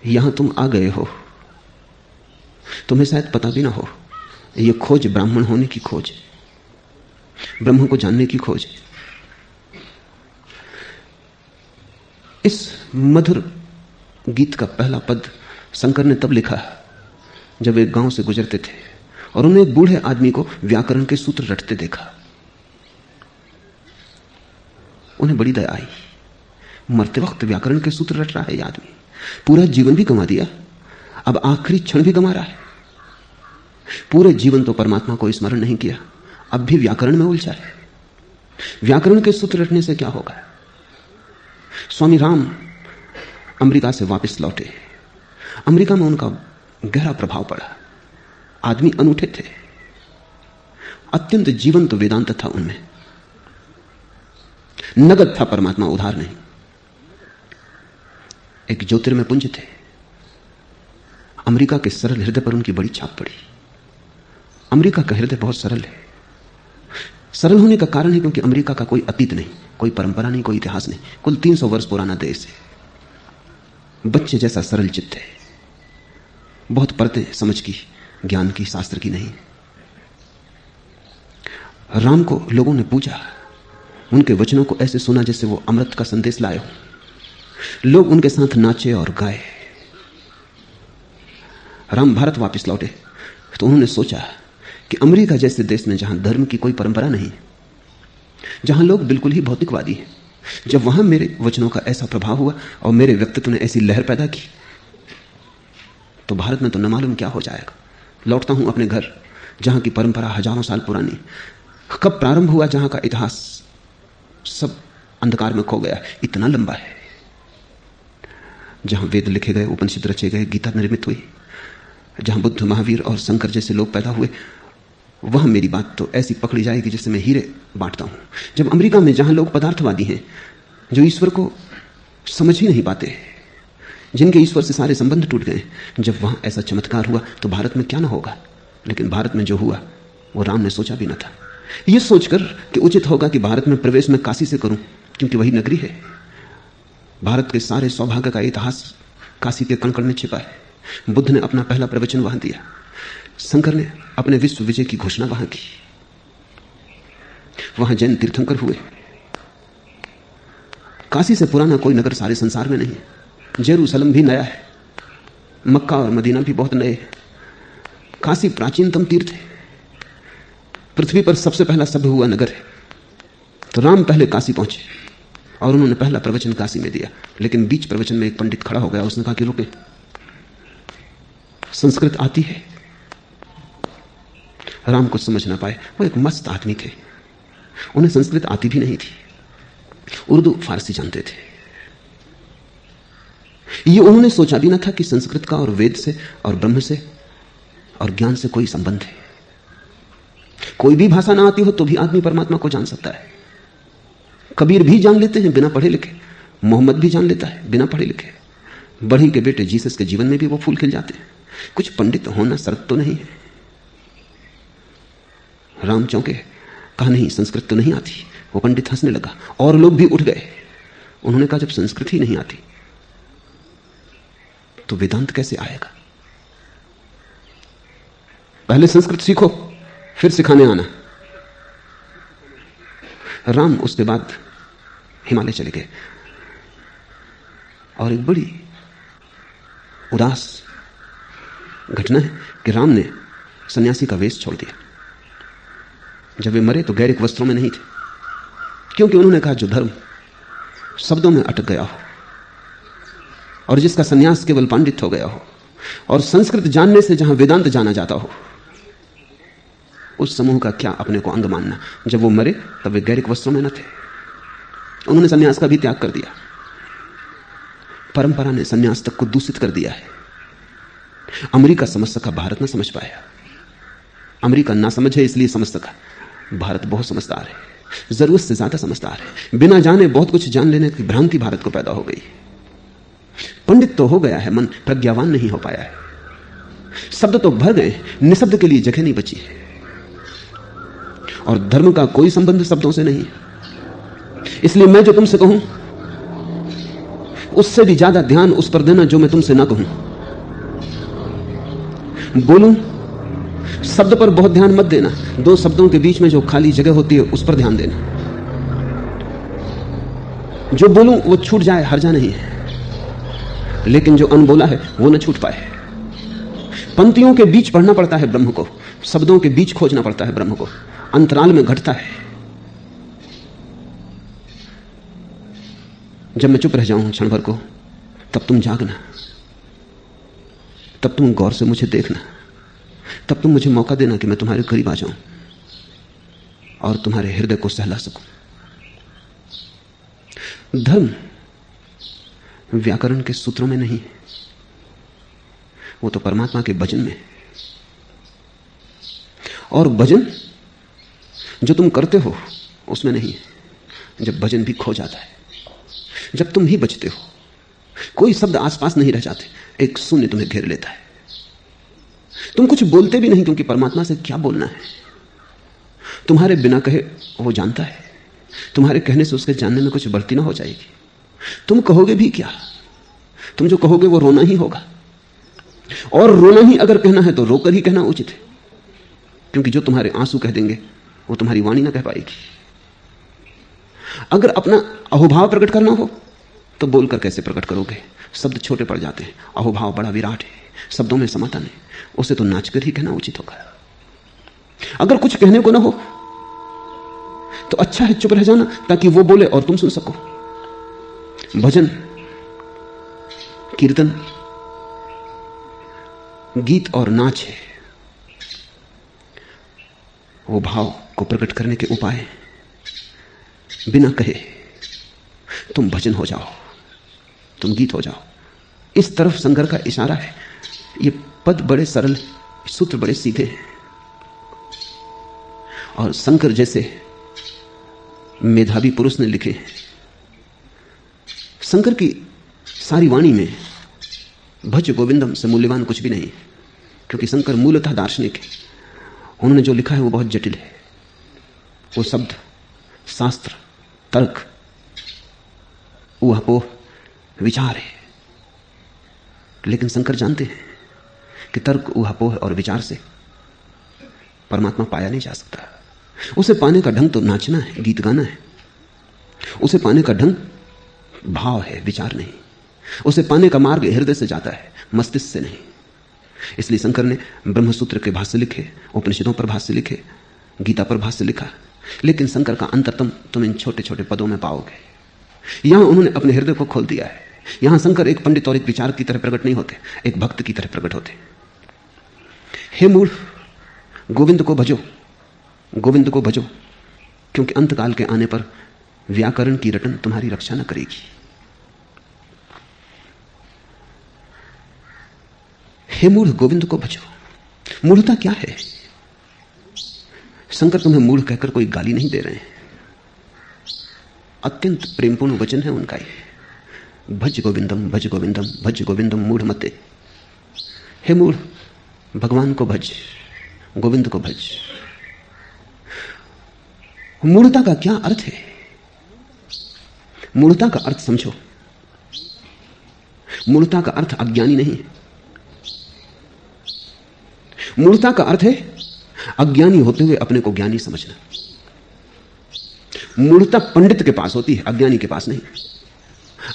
यहां तुम आ गए हो, तुम्हें शायद पता भी ना हो, यह खोज ब्राह्मण होने की खोज, ब्रह्म को जानने की खोज। इस मधुर गीत का पहला पद शंकर ने तब लिखा जब एक गांव से गुजरते थे और उन्हें एक बूढ़े आदमी को व्याकरण के सूत्र रटते देखा। उन्हें बड़ी दया आई, मरते वक्त व्याकरण के सूत्र रट रहा है यह आदमी, पूरा जीवन भी गंवा दिया, अब आखिरी क्षण भी गंवा रहा है। पूरे जीवन तो परमात्मा को स्मरण नहीं किया, अब भी व्याकरण में उलझा है। व्याकरण के सूत्र रटने से क्या होगा? स्वामी राम अमेरिका से वापस लौटे। अमेरिका में उनका गहरा प्रभाव पड़ा। आदमी अनूठे थे, अत्यंत जीवंत वेदांत था उनमें, नगद था परमात्मा, उधार नहीं। एक ज्योतिर्मय पुंज थे। अमेरिका के सरल हृदय पर उनकी बड़ी छाप पड़ी। अमेरिका का हृदय बहुत सरल है। सरल होने का कारण है क्योंकि अमेरिका का कोई अतीत नहीं, कोई परंपरा नहीं, कोई इतिहास नहीं, कुल 300 वर्ष पुराना देश है। बच्चे जैसा सरल चित्त है, बहुत परतें समझ की, ज्ञान की, शास्त्र की नहीं। राम को लोगों ने पूछा, उनके वचनों को ऐसे सुना जैसे वो अमृत का संदेश लाए हो। लोग उनके साथ नाचे और गाए। राम भारत वापस लौटे तो उन्होंने सोचा कि अमेरिका जैसे देश में जहां धर्म की कोई परंपरा नहीं, जहां लोग बिल्कुल ही भौतिकवादी हैं, जब वहां मेरे वचनों का ऐसा प्रभाव हुआ और मेरे व्यक्तित्व ने ऐसी लहर पैदा की, तो भारत में तो न मालूम क्या हो जाएगा। लौटता हूं अपने घर जहां की परंपरा हजारों साल पुरानी। कब प्रारंभ हुआ जहां का इतिहास सब अंधकार में खो गया, इतना लंबा है। जहां वेद लिखे गए, उपनिषद रचे गए, गीता निर्मित हुई, जहां बुद्ध, महावीर और शंकर जैसे लोग पैदा हुए, वहां मेरी बात तो ऐसी पकड़ी जाएगी जैसे मैं हीरे बांटता हूं। जब अमेरिका में जहां लोग पदार्थवादी हैं, जो ईश्वर को समझ ही नहीं पाते, जिनके ईश्वर से सारे संबंध टूट गए, जब वहां ऐसा चमत्कार हुआ तो भारत में क्या ना होगा। लेकिन भारत में जो हुआ वो राम ने सोचा भी ना था। यह सोचकर कि उचित होगा कि भारत में प्रवेश मैं काशी से करूं, क्योंकि वही नगरी है। भारत के सारे सौभाग्य का इतिहास काशी के कण कण में छिपा है। बुद्ध ने अपना पहला प्रवचन वहां दिया, शंकर ने अपने विश्व विजय की घोषणा वहां की, वहां जैन तीर्थंकर हुए। काशी से पुराना कोई नगर सारे संसार में नहीं है। जेरूसलम भी नया है, मक्का और मदीना भी बहुत नए हैं। काशी प्राचीनतम तीर्थ है, पृथ्वी पर सबसे पहला सभ्य हुआ नगर है। तो राम पहले काशी पहुंचे और उन्होंने पहला प्रवचन काशी में दिया। लेकिन बीच प्रवचन में एक पंडित खड़ा हो गया, उसने कहा कि रुके, संस्कृत आती है? राम कुछ समझ ना पाए। वो एक मस्त आदमी थे, उन्हें संस्कृत आती भी नहीं थी, उर्दू फारसी जानते थे। ये उन्होंने सोचा भी ना था कि संस्कृत का और वेद से और ब्रह्म से और ज्ञान से कोई संबंध है। कोई भी भाषा ना आती हो तो भी आदमी परमात्मा को जान सकता है। कबीर भी जान लेते हैं बिना पढ़े लिखे, मोहम्मद भी जान लेता है बिना पढ़े लिखे, बढ़ी के बेटे जीसस के जीवन में भी वो फूल खिल जाते हैं। कुछ पंडित होना शर्त तो नहीं है। राम चौंके, कहा नहीं संस्कृत तो नहीं आती। वो पंडित हंसने लगा और लोग भी उठ गए। उन्होंने कहा जब संस्कृत ही नहीं आती तो वेदांत कैसे आएगा? पहले संस्कृत सीखो फिर सिखाने आना। राम उसके बाद हिमालय चले गए और एक बड़ी उदास घटना है कि राम ने सन्यासी का वेश छोड़ दिया। जब वे मरे तो गैरिक वस्त्रों में नहीं थे, क्योंकि उन्होंने कहा जो धर्म शब्दों में अटक गया हो और जिसका सन्यास केवल पांडित हो गया हो और संस्कृत जानने से जहां वेदांत जाना जाता हो, उस समूह का क्या अपने को अंग मानना। जब वो मरे तब वे गैरिक वस्त्रों में न थे, उन्होंने सन्यास का भी त्याग कर दिया। परंपरा ने सन्यास तक को दूषित कर दिया है। अमेरिका समझ सका, भारत ना समझ पाया। अमेरिका ना समझ है इसलिए समझ सका, भारत बहुत समझदार है, जरूरत से ज्यादा समझदार है। बिना जाने बहुत कुछ जान लेने की भ्रांति भारत को पैदा हो गई। पंडित तो हो गया है, मन प्रज्ञावान नहीं हो पाया है। शब्द तो भर गए, निशब्द के लिए जगह नहीं बची है। और धर्म का कोई संबंध शब्दों से नहीं है। इसलिए मैं जो तुमसे कहूं उससे भी ज्यादा ध्यान उस पर देना जो मैं तुमसे ना कहूं। बोलूं, शब्द पर बहुत ध्यान मत देना, दो शब्दों के बीच में जो खाली जगह होती है उस पर ध्यान देना। जो बोलूं वो छूट जाए, हर्जा नहीं है, लेकिन जो अनबोला है वो न छूट पाए। पंक्तियों के बीच पढ़ना पड़ता है ब्रह्म को, शब्दों के बीच खोजना पड़ता है ब्रह्म को, अंतराल में घटता है। जब मैं चुप रह जाऊं क्षण भर को, तब तुम जागना, तब तुम गौर से मुझे देखना, तब तुम मुझे मौका देना कि मैं तुम्हारे करीब आ जाऊं और तुम्हारे हृदय को सहला सकूं। धर्म व्याकरण के सूत्रों में नहीं है, वो तो परमात्मा के भजन में है। और भजन जो तुम करते हो उसमें नहीं है। जब भजन भी खो जाता है, जब तुम ही बचते हो, कोई शब्द आसपास नहीं रह जाते, एक शून्य तुम्हें घेर लेता है। तुम कुछ बोलते भी नहीं, क्योंकि परमात्मा से क्या बोलना है। तुम्हारे बिना कहे वो जानता है, तुम्हारे कहने से उसके जानने में कुछ बढ़ती ना हो जाएगी। तुम कहोगे भी क्या? तुम जो कहोगे वो रोना ही होगा, और रोना ही अगर कहना है तो रोकर ही कहना उचित है, क्योंकि जो तुम्हारे आंसू कह देंगे वो तुम्हारी वाणी ना कह पाएगी। अगर अपना अहोभाव प्रकट करना हो तो बोलकर कैसे प्रकट करोगे? शब्द छोटे पड़ जाते हैं, अहोभाव बड़ा विराट है, शब्दों में समाता नहीं, उसे तो नाचकर ही कहना उचित होगा। अगर कुछ कहने को ना हो तो अच्छा है चुप रह जाना, ताकि वो बोले और तुम सुन सको। भजन, कीर्तन, गीत और नाच है, वो भाव को प्रकट करने के उपाय। बिना कहे तुम भजन हो जाओ, तुम गीत हो जाओ। इस तरफ शंकर का इशारा है। ये पद बड़े सरल, सूत्र बड़े सीधे हैं, और शंकर जैसे मेधावी पुरुष ने लिखे। शंकर की सारी वाणी में भज गोविंदम से मूल्यवान कुछ भी नहीं, क्योंकि शंकर मूलतः दार्शनिक है। उन्होंने जो लिखा है वो बहुत जटिल है। वो शब्द, शास्त्र, तर्क, ऊहापोह, विचार है। लेकिन शंकर जानते हैं कि तर्क, ऊहापोह और विचार से परमात्मा पाया नहीं जा सकता। उसे पाने का ढंग तो नाचना है, गीत गाना है। उसे पाने का ढंग भाव है, विचार नहीं। उसे पाने का मार्ग हृदय से जाता है, मस्तिष्क से नहीं। इसलिए शंकर ने ब्रह्मसूत्र के भाष्य लिखे, उपनिषदों पर भाष्य लिखे, गीता पर भाष्य लिखा। लेकिन शंकर का अंतरतम तुम इन छोटे छोटे पदों में पाओगे। यहां उन्होंने अपने हृदय को खोल दिया है। यहां शंकर एक पंडित और एक विचार की तरह प्रकट नहीं होते, एक भक्त की तरह प्रकट होते। हे मूढ़, गोविंद को भजो, गोविंद को भजो, क्योंकि अंतकाल के आने पर व्याकरण की रटन तुम्हारी रक्षा न करेगी। हे मूढ़, गोविंद को भजो। मूढ़ता क्या है? शंकर तुम्हें मूढ़ कहकर कोई गाली नहीं दे रहे हैं, अत्यंत प्रेमपूर्ण वचन है उनका ये। भज गोविंदम, भज गोविंदम, भज गोविंदम मूढ़ मते। हे मूढ़, भगवान को भज, गोविंद को भज। मूढ़ता का क्या अर्थ है? मूढ़ता का अर्थ समझो। मूढ़ता का अर्थ अज्ञानी नहीं है। मूढ़ता का अर्थ है अज्ञानी होते हुए अपने को ज्ञानी समझना। मूढ़ता पंडित के पास होती है, अज्ञानी के पास नहीं।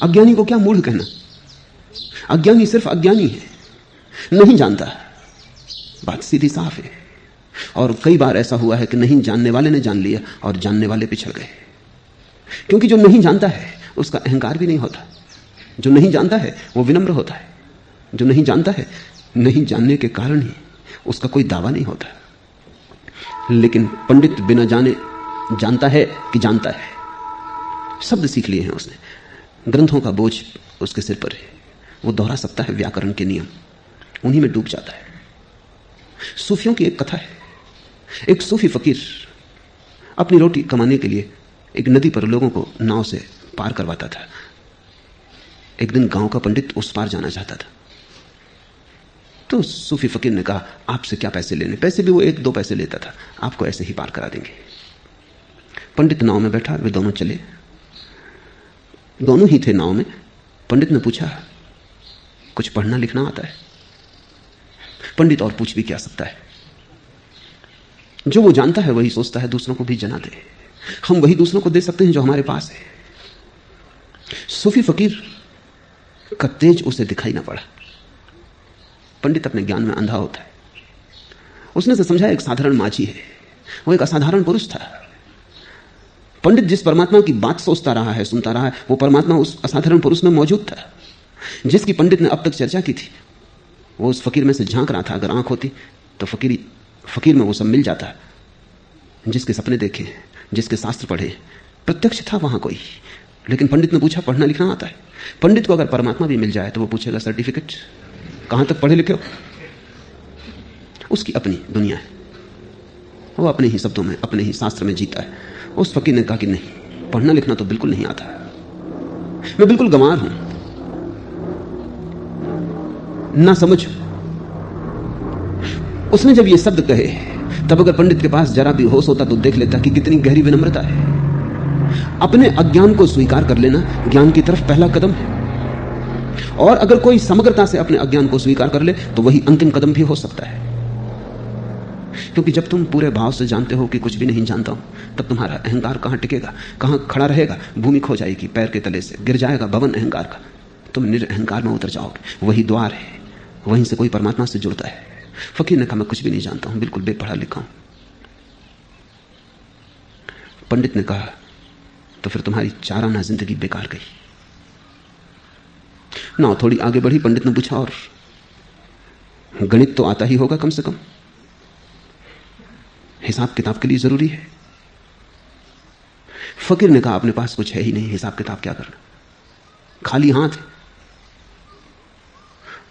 अज्ञानी को क्या मूढ़ कहना? अज्ञानी सिर्फ अज्ञानी है, नहीं जानता। बात सीधी साफ है। और कई बार ऐसा हुआ है कि नहीं जानने वाले ने जान लिया और जानने वाले पिछड़ गए। क्योंकि जो नहीं जानता है उसका अहंकार भी नहीं होता। जो नहीं जानता है वो विनम्र होता है। जो नहीं जानता है, नहीं जानने के कारण ही उसका कोई दावा नहीं होता। लेकिन पंडित बिना जाने जानता है कि जानता है। शब्द सीख लिए हैं उसने, ग्रंथों का बोझ उसके सिर पर है। वो दोहरा सकता है व्याकरण के नियम, उन्हीं में डूब जाता है। सूफियों की एक कथा है। एक सूफी फकीर अपनी रोटी कमाने के लिए एक नदी पर लोगों को नाव से पार करवाता था। एक दिन गांव का पंडित उस पार जाना चाहता था, तो सूफी फकीर ने कहा, आपसे क्या पैसे लेने? पैसे भी वो 1-2 पैसे लेता था, आपको ऐसे ही पार करा देंगे। पंडित नाव में बैठा, वे दोनों चले। दोनों ही थे नाव में, पंडित ने पूछा, कुछ पढ़ना लिखना आता है? पंडित और पूछ भी क्या सकता है? जो वो जानता है वही सोचता है दूसरों को भी जना दे। हम वही दूसरों को दे सकते हैं जो हमारे पास है। सूफी फकीर का तेज उसे दिखाई ना पड़ा। पंडित अपने ज्ञान में अंधा होता है। उसने तो समझा एक साधारण माझी है, वो एक असाधारण पुरुष था। पंडित जिस परमात्मा की बात सोचता रहा है, सुनता रहा है, वो परमात्मा उस असाधारण पुरुष में मौजूद था जिसकी पंडित ने अब तक चर्चा की थी। वो उस फकीर में से झांक रहा था। अगर आंख होती तो फकीर में वो सब मिल जाता, जिसके सपने देखे, जिसके शास्त्र पढ़े, प्रत्यक्ष था वहां कोई। लेकिन पंडित ने पूछा, पढ़ना लिखना आता है? पंडित को अगर परमात्मा भी मिल जाए तो वो पूछेगा, सर्टिफिकेट कहां तक पढ़े लिखे हो? उसकी अपनी दुनिया है, वो अपने ही शब्दों में, अपने ही शास्त्र में जीता है। उस फकीर ने कहा कि नहीं, पढ़ना लिखना तो बिल्कुल नहीं आता, मैं बिल्कुल गंवार हूं, ना समझ। उसने जब ये शब्द कहे तब अगर पंडित के पास जरा भी होश होता तो देख लेता कि कितनी गहरी विनम्रता है। अपने अज्ञान को स्वीकार कर लेना ज्ञान की तरफ पहला कदम है, और अगर कोई समग्रता से अपने अज्ञान को स्वीकार कर ले तो वही अंतिम कदम भी हो सकता है। क्योंकि जब तुम पूरे भाव से जानते हो कि कुछ भी नहीं जानता हूं, तब तुम्हारा अहंकार कहां टिकेगा, कहां खड़ा रहेगा? भूमि खो जाएगी, पैर के तले से गिर जाएगा भवन अहंकार का। तुम निरअहंकार में उतर जाओगे। वही द्वार है, वहीं से कोई परमात्मा से जुड़ता है। फकीर ने कहा, मैं कुछ भी नहीं जानता हूं, बिल्कुल बेपढ़ा लिखा हूं। पंडित ने कहा, तो फिर तुम्हारी चाराना जिंदगी बेकार गई ना। थोड़ी आगे बढ़ी, पंडित ने पूछा, और गणित तो आता ही होगा कम से कम, हिसाब किताब के लिए जरूरी है। फकीर ने कहा, अपने पास कुछ है ही नहीं, हिसाब किताब क्या करना, खाली हाथ।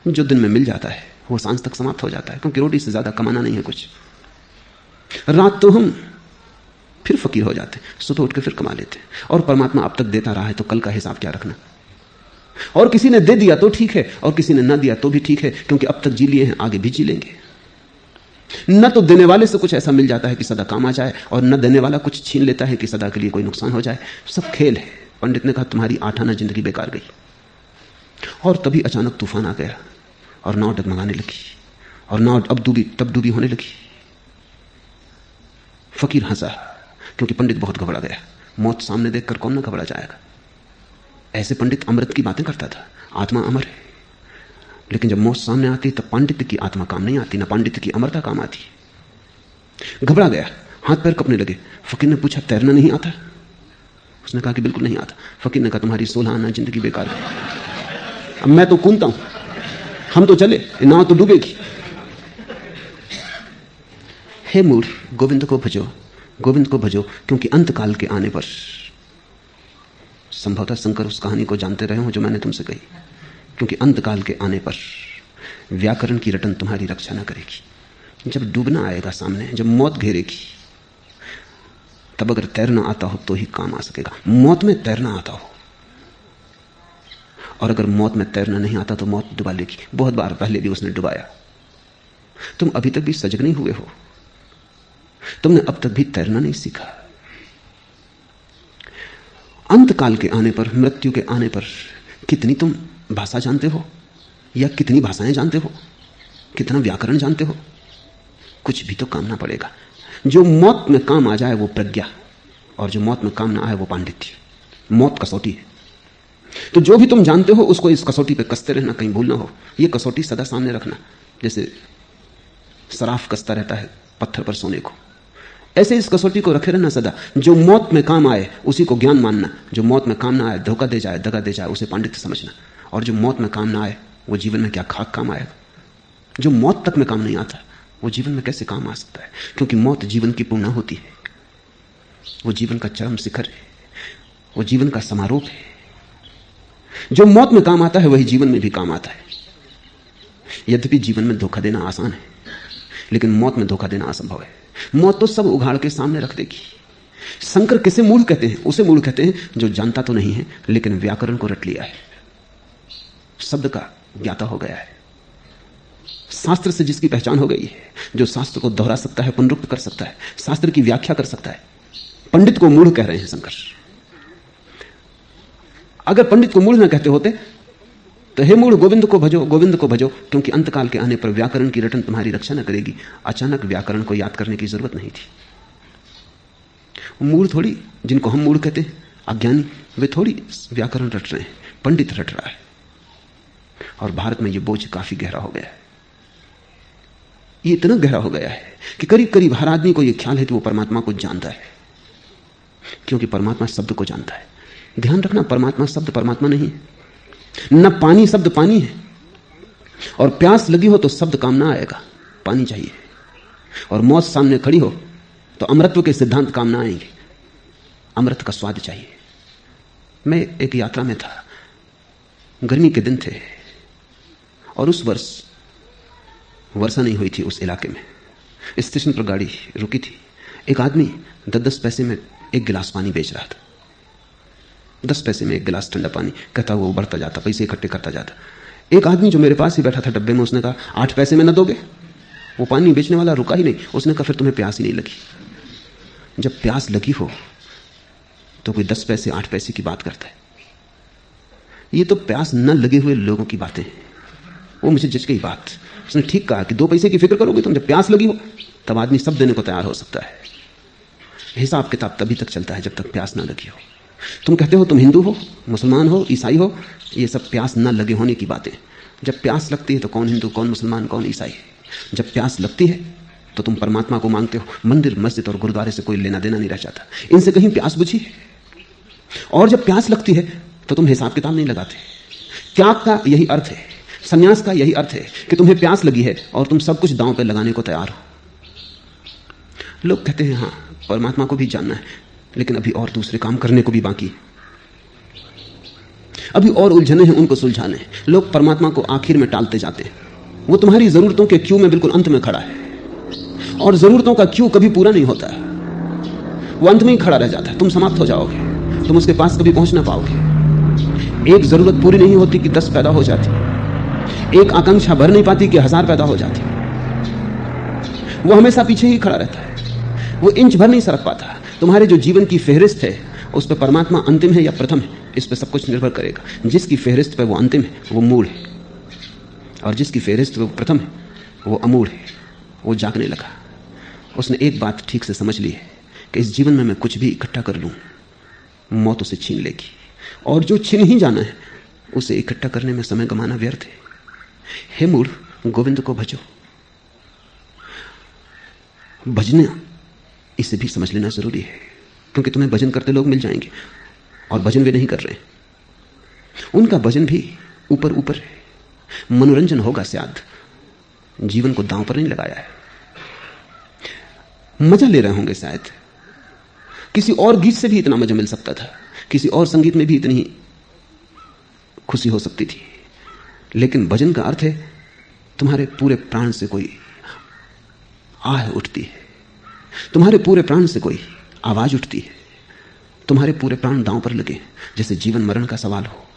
जो दिन में मिल जाता है वो सांझ तक समाप्त हो जाता है, क्योंकि रोटी से ज्यादा कमाना नहीं है कुछ। रात तो हम फिर फकीर हो जाते, सुबह उठ के फिर कमा लेते। और परमात्मा अब तक देता रहा है तो कल का हिसाब क्या रखना। और किसी ने दे दिया तो ठीक है, और किसी ने ना दिया तो भी ठीक है, क्योंकि अब तक जी लिए हैं, आगे भी जी लेंगे। न तो देने वाले से कुछ ऐसा मिल जाता है कि सदा काम आ जाए, और न देने वाला कुछ छीन लेता है कि सदा के लिए कोई नुकसान हो जाए। सब खेल है। पंडित ने कहा, तुम्हारी 8 आना जिंदगी बेकार गई। और तभी अचानक तूफान आ गया और नाव डगमगाने लगी, और नाव अब तब डूबी होने लगी। फकीर हंसा, क्योंकि पंडित बहुत घबरा गया। मौत सामने देखकर कौन ना घबरा जाएगा। ऐसे पंडित अमृत की बातें करता था, आत्मा अमर है। लेकिन जब मौत सामने आती तब पांडित्य की आत्मा काम नहीं आती, ना पांडित्य की अमरता काम आती। घबरा गया, हाथ पैर कपने लगे। फकीर ने पूछा, तैरना नहीं आता? उसने कहा कि बिल्कुल नहीं आता। फकीर ने कहा, तुम्हारी 16 आना जिंदगी बेकार है। अब मैं तो कूदता हूं, हम तो चले, नाव तो डूबेगी। हे मूढ़, गोविंद को भजो, गोविंद को भजो, क्योंकि अंतकाल के आने पर, संभवतः शंकर उस कहानी को जानते रहे हो जो मैंने तुमसे कही, क्योंकि अंतकाल के आने पर व्याकरण की रटन तुम्हारी रक्षा न करेगी। जब डूबना आएगा सामने, जब मौत घेरेगी, तब अगर तैरना आता हो तो ही काम आ सकेगा। मौत में तैरना आता हो, और अगर मौत में तैरना नहीं आता तो मौत डुबा लेगी। बहुत बार पहले भी उसने डुबाया। तुम अभी तक भी सजग नहीं हुए हो, तुमने अब तक भी तैरना नहीं सीखा। अंतकाल के आने पर, मृत्यु के आने पर, कितनी तुम भाषा जानते हो, या कितनी भाषाएं जानते हो, कितना व्याकरण जानते हो, कुछ भी तो काम ना पड़ेगा। जो मौत में काम आ जाए वो प्रज्ञा, और जो मौत में काम ना आए वो पांडित्य। मौत कसौटी है। तो जो भी तुम जानते हो उसको इस कसौटी पे कसते रहना, कहीं भूल ना हो। ये कसौटी सदा सामने रखना, जैसे सराफ कसता रहता है पत्थर पर सोने को, ऐसे इस कसौटी को रखे रहना सदा। जो मौत में काम आए उसी को ज्ञान मानना, जो मौत में काम ना आए, धोखा दे जाए, दगा दे जाए, उसे पांडित्य समझना। और जो मौत में काम ना आए वो जीवन में क्या खाक काम आएगा। जो मौत तक में काम नहीं आता वो जीवन में कैसे काम आ सकता है, क्योंकि मौत जीवन की पूर्णा होती है, वो जीवन का चरम शिखर है, वो जीवन का समारोह है। जो मौत में काम आता है वही जीवन में भी काम आता है। यद्यपि जीवन में धोखा देना आसान है, लेकिन मौत में धोखा देना असंभव है। मौत तो सब उघाड़ के सामने रख देगी। शंकर किसे मूढ़ कहते हैं? उसे मूढ़ कहते हैं जो जानता तो नहीं है लेकिन व्याकरण को रट लिया है, शब्द का ज्ञाता हो गया है, शास्त्र से जिसकी पहचान हो गई है, जो शास्त्र को दोहरा सकता है, पुनरुक्त कर सकता है, शास्त्र की व्याख्या कर सकता है। पंडित को मूढ़ कह रहे हैं शंकर। अगर पंडित को मूढ़ ना कहते होते तो हे मूढ़, गोविंद को भजो, गोविंद को भजो, क्योंकि अंतकाल के आने पर व्याकरण की रटन तुम्हारी रक्षा न करेगी। अचानक व्याकरण को याद करने की जरूरत नहीं थी। मूढ़ थोड़ी, जिनको हम मूढ़ कहते हैं, अज्ञानी, वे थोड़ी व्याकरण रट रहे हैं, पंडित रट रहा है। और भारत में यह बोझ काफी गहरा हो गया है। ये इतना गहरा हो गया है कि करीब करीब हर आदमी को यह ख्याल है कि वो परमात्मा को जानता है, क्योंकि परमात्मा शब्द को जानता है। ध्यान रखना, परमात्मा शब्द परमात्मा नहीं है। न पानी शब्द पानी है। और प्यास लगी हो तो शब्द काम ना आएगा, पानी चाहिए। और मौत सामने खड़ी हो तो अमृतत्व के सिद्धांत काम ना आएंगे, अमृत का स्वाद चाहिए। मैं एक यात्रा में था, गर्मी के दिन थे, और उस वर्ष वर्षा नहीं हुई थी उस इलाके में। स्टेशन पर गाड़ी रुकी थी। एक आदमी 10-10 पैसे में एक गिलास पानी बेच रहा था। 10 पैसे में एक गिलास ठंडा पानी, कहता हुआ वो बढ़ता जाता, पैसे इकट्ठे करता जाता। एक आदमी जो मेरे पास ही बैठा था डब्बे में, उसने कहा 8 पैसे में न दोगे? वो पानी बेचने वाला रुका ही नहीं। उसने कहा फिर तुम्हें प्यास ही नहीं लगी। जब प्यास लगी हो तो कोई 10 पैसे 8 पैसे की बात करता है। ये तो प्यास न लगे हुए लोगों की बातें हैं। वो मुझे जच गई बात। उसने ठीक कहा कि 2 पैसे की फिक्र करोगे तुम, जब प्यास लगी हो तब आदमी सब देने को तैयार हो सकता है। हिसाब किताब तभी तक चलता है जब तक प्यास ना लगी हो। तुम कहते हो तुम हिंदू हो, मुसलमान हो, ईसाई हो, ये सब प्यास ना लगे होने की बातें। जब प्यास लगती है तो कौन हिंदू, कौन मुसलमान, कौन ईसाई है? जब प्यास लगती है तो तुम परमात्मा को मांगते हो। मंदिर, मस्जिद और गुरुद्वारे से कोई लेना देना नहीं रह जाता। इनसे कहीं प्यास बुझी है? और जब प्यास लगती है तो तुम हिसाब किताब नहीं लगाते। त्याग का यही अर्थ है, संन्यास का यही अर्थ है कि तुम्हें प्यास लगी है और तुम सब कुछ दांव पे लगाने को तैयार हो। लोग कहते हैं हाँ परमात्मा को भी जानना है, लेकिन अभी और दूसरे काम करने को भी बाकी है, अभी और उलझने हैं उनको सुलझाने हैं। लोग परमात्मा को आखिर में टालते जाते हैं। वो तुम्हारी जरूरतों के क्यू में बिल्कुल अंत में खड़ा है, और जरूरतों का क्यू कभी पूरा नहीं होता, वो अंत में ही खड़ा रह जाता है। तुम समाप्त हो जाओगे, तुम उसके पास कभी पहुंच ना पाओगे। एक जरूरत पूरी नहीं होती कि 10 पैदा हो जाती, एक आकांक्षा भर नहीं पाती कि 1000 पैदा हो जाती। वो हमेशा पीछे ही खड़ा रहता है, वो इंच भर नहीं सरक पाता। तुम्हारे जो जीवन की फेहरिस्त है उस पर परमात्मा अंतिम है या प्रथम है, इस पर सब कुछ निर्भर करेगा। जिसकी फेहरिस्त पर वो अंतिम है वो मूढ़ है, और जिसकी फेहरिस्त पर वो प्रथम है वो अमूढ़ है। वो जागने लगा। उसने एक बात ठीक से समझ ली है कि इस जीवन में मैं कुछ भी इकट्ठा कर लूं मौत उसे छीन लेगी, और जो छीन ही जाना है उसे इकट्ठा करने में समय गंवाना व्यर्थ है। हे मूढ़, गोविंद को भजो। भजना इसे भी समझ लेना जरूरी है, क्योंकि तुम्हें भजन करते लोग मिल जाएंगे, और भजन वे नहीं कर रहे। उनका भजन भी ऊपर ऊपर है, मनोरंजन होगा शायद, जीवन को दांव पर नहीं लगाया है। मजा ले रहे होंगे शायद। किसी और गीत से भी इतना मजा मिल सकता था, किसी और संगीत में भी इतनी खुशी हो सकती थी, लेकिन भजन का अर्थ है तुम्हारे पूरे प्राण से कोई आह उठती है, तुम्हारे पूरे प्राण से कोई आवाज उठती है, तुम्हारे पूरे प्राण दांव पर लगे, जैसे जीवन मरण का सवाल हो।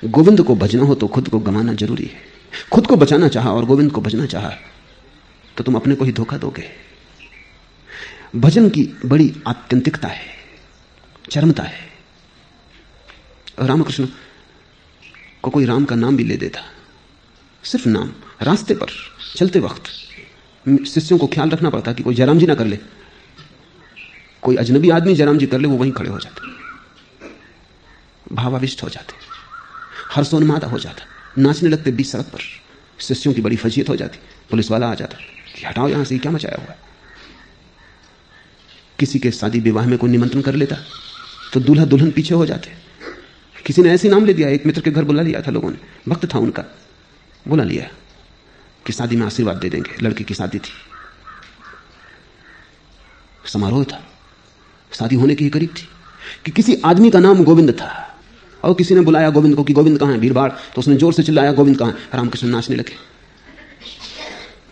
गोविंद को भजना हो तो खुद को गंवाना जरूरी है। खुद को बचाना चाहा और गोविंद को भजना चाहा तो तुम अपने को ही धोखा दोगे। भजन की बड़ी आत्यंतिकता है, चरमता है। रामकृष्ण को कोई राम का नाम भी ले देता, सिर्फ नाम, रास्ते पर चलते वक्त शिष्यों को ख्याल रखना पड़ता कि कोई जयराम जी ना कर ले, कोई अजनबी आदमी जयराम जी कर ले, वो वहीं खड़े हो जाते, भावाविष्ट हो जाते, हर्षोन्माद हो जाता, नाचने लगते बीच सड़क पर। शिष्यों की बड़ी फजीयत हो जाती, पुलिस वाला आ जाता कि हटाओ यहां से, क्या मचाया हुआ है। किसी के शादी विवाह में कोई निमंत्रण कर लेता तो दूल्हा दुल्हन पीछे हो जाते। किसी ने ऐसे नाम ले दिया, एक मित्र के घर बुला लिया था लोगों ने, भक्त था उनका, बुला लिया कि शादी में आशीर्वाद दे देंगे। लड़की की शादी थी, समारोह था, शादी होने के ही करीब थी कि किसी आदमी का नाम गोविंद था, और किसी ने बुलाया गोविंद को कि गोविंद कहां है, भीड़-भाड़, तो उसने जोर से चिल्लाया गोविंद कहां है। रामकृष्ण नाचने लगे,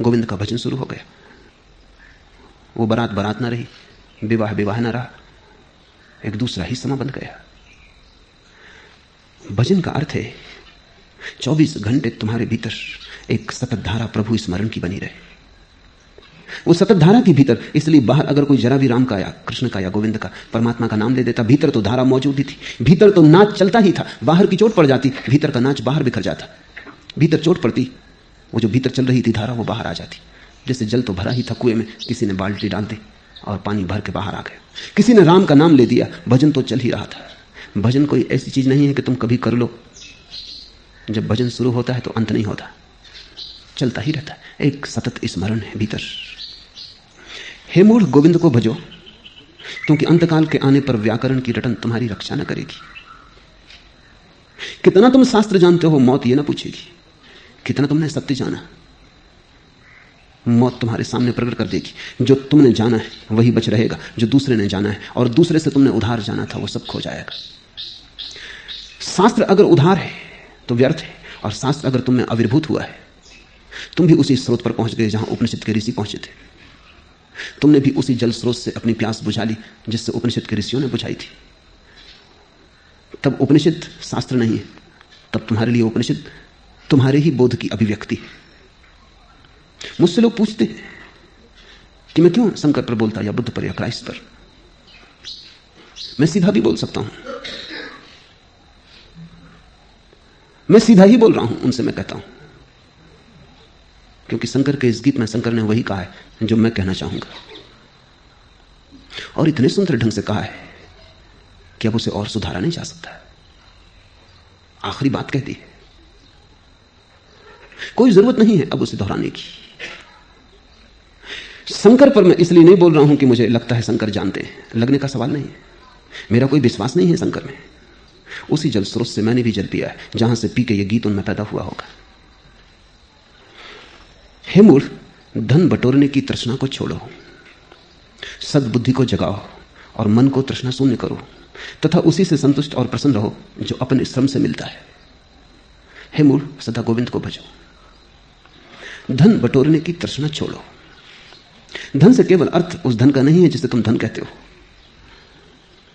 गोविंद का भजन शुरू हो गया। वो बारात बारात ना रही, विवाह विवाह ना रहा, एक दूसरा ही समा बन गया। भजन का अर्थ है 24 घंटे तुम्हारे भीतर एक सतत धारा प्रभु स्मरण की बनी रहे। वो सतत धारा थी भीतर। इसलिए बाहर अगर कोई जरा भी राम का या कृष्ण का या गोविंद का, परमात्मा का नाम ले देता, भीतर तो धारा मौजूद ही थी। भीतर तो नाच चलता ही था। बाहर की चोट पड़ जाती, भीतर का नाच बाहर बिखर जाता। भीतर चोट पड़ती, वो जो भीतर चल रही थी धारा वो बाहर आ जाती। जैसे जल तो भरा ही था कुएं में, किसी ने बाल्टी डाल दी और पानी भर के बाहर आ गया। किसी ने राम का नाम ले दिया, भजन तो चल ही रहा था। भजन कोई ऐसी चीज नहीं है कि तुम कभी कर लो, जब भजन शुरू होता है तो अंत नहीं होता, चलता ही रहता है। एक सतत स्मरण है भीतर। हे मूढ़, गोविंद को भजो, क्योंकि अंतकाल के आने पर व्याकरण की रटन तुम्हारी रक्षा न करेगी। कितना तुम शास्त्र जानते हो, मौत ये ना पूछेगी। कितना तुमने सत्य जाना, मौत तुम्हारे सामने प्रकट कर देगी। जो तुमने जाना है वही बच रहेगा, जो दूसरे ने जाना है और दूसरे से तुमने उधार जाना था वो सब खो जाएगा। शास्त्र अगर उधार है तो व्यर्थ है, और शास्त्र अगर तुम में आविर्भूत हुआ है, तुम भी उसी स्रोत पर पहुंच गए जहां उपनिषद के ऋषि पहुंचे थे। तुमने भी उसी जल स्रोत से अपनी प्यास बुझा ली जिससे उपनिषद के ऋषियों ने बुझाई थी। तब उपनिषद शास्त्र नहीं है, तब तुम्हारे लिए उपनिषद तुम्हारे ही बोध की अभिव्यक्ति है। मुझसे लोग पूछते हैं कि मैं क्यों शंकर पर बोलता, या बुद्ध पर, या क्राइस्ट पर। मैं सीधा भी बोल सकता हूं, मैं सीधा ही बोल रहा हूं उनसे। मैं कहता हूं क्योंकि शंकर के इस गीत में शंकर ने वही कहा है जो मैं कहना चाहूंगा, और इतने सुंदर ढंग से कहा है कि अब उसे और सुधारा नहीं जा सकता। आखिरी बात कह दी है, कोई जरूरत नहीं है अब उसे दोहराने की। शंकर पर मैं इसलिए नहीं बोल रहा हूं कि मुझे लगता है शंकर जानते हैं, लगने का सवाल नहीं है। मेरा कोई विश्वास नहीं है शंकर में। उसी जल स्रोत से मैंने भी जल पिया है जहां से पी के यह गीत उनमें पैदा हुआ होगा। हे मूढ़, धन बटोरने की तृष्णा को छोड़ो, सद्बुद्धि को जगाओ और मन को तृष्णा शून्य करो, तथा उसी से संतुष्ट और प्रसन्न रहो जो अपने श्रम से मिलता है। हे मूढ़, सदा गोविंद को भजो। धन बटोरने की तृष्णा छोड़ो। धन से केवल अर्थ उस धन का नहीं है जिसे तुम धन कहते हो।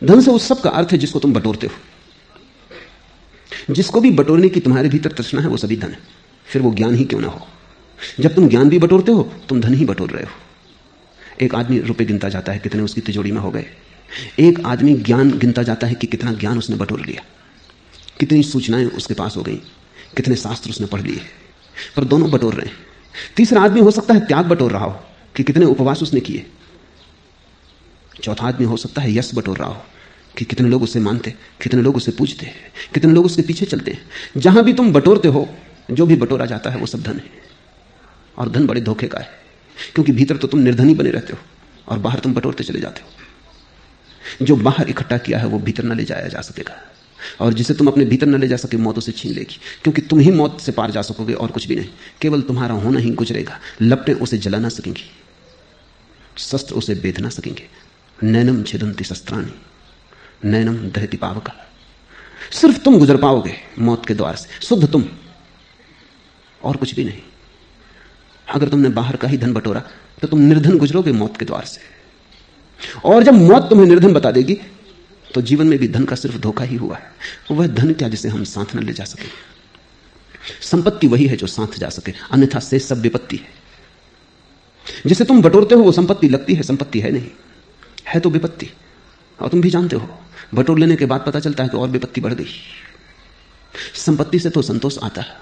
धन से उस सब का अर्थ है जिसको तुम बटोरते हो। जिसको भी बटोरने की तुम्हारे भीतर तृष्णा है वो सभी धन है, फिर वो ज्ञान ही क्यों ना हो। जब तुम ज्ञान भी बटोरते हो तुम धन ही बटोर रहे हो। एक आदमी रुपए गिनता जाता है कितने उसकी तिजोरी में हो गए। एक आदमी ज्ञान गिनता जाता है कि कितना ज्ञान उसने बटोर लिया, कितनी सूचनाएं उसके पास हो गई, कितने शास्त्र उसने पढ़ लिए, पर दोनों बटोर रहे हैं। तीसरा आदमी हो सकता है त्याग बटोर रहा हो कि कितने उपवास उसने किए। चौथा आदमी हो सकता है यश बटोर रहा हो कि कितने लोग उसे मानते, कितने लोग उसे पूजते हैं, कितने लोग उसके पीछे चलते हैं। जहां भी तुम बटोरते हो, जो भी बटोरा जाता है वो सब धन है। और धन बड़े धोखे का है, क्योंकि भीतर तो तुम निर्धन ही बने रहते हो और बाहर तुम बटोरते चले जाते हो। जो बाहर इकट्ठा किया है वो भीतर न ले जाया जा सकेगा, और जिसे तुम अपने भीतर न ले जा सके मौत उसे छीन लेगी, क्योंकि तुम ही मौत से पार जा सकोगे और कुछ भी नहीं। केवल तुम्हारा होना ही गुजरेगा। लपटें उसे जला ना सकेंगी, शस्त्र उसे बेध ना सकेंगे। नैनम छिदंती शस्त्राणी नैनम दहति पावका। सिर्फ तुम गुजर पाओगे मौत के द्वार से, शुद्ध तुम, और कुछ भी नहीं। अगर तुमने बाहर का ही धन बटोरा तो तुम निर्धन गुजरोगे मौत के द्वार से, और जब मौत तुम्हें निर्धन बता देगी तो जीवन में भी धन का सिर्फ धोखा ही हुआ है। वह धन क्या जिसे हम साथ न ले जा सके। संपत्ति वही है जो साथ जा सके, अन्यथा से सब विपत्ति है। जिसे तुम बटोरते हो वो संपत्ति लगती है, संपत्ति है नहीं, है तो विपत्ति। और तुम भी जानते हो, बटोर लेने के बाद पता चलता है कि और विपत्ति बढ़ गई। संपत्ति से तो संतोष आता है,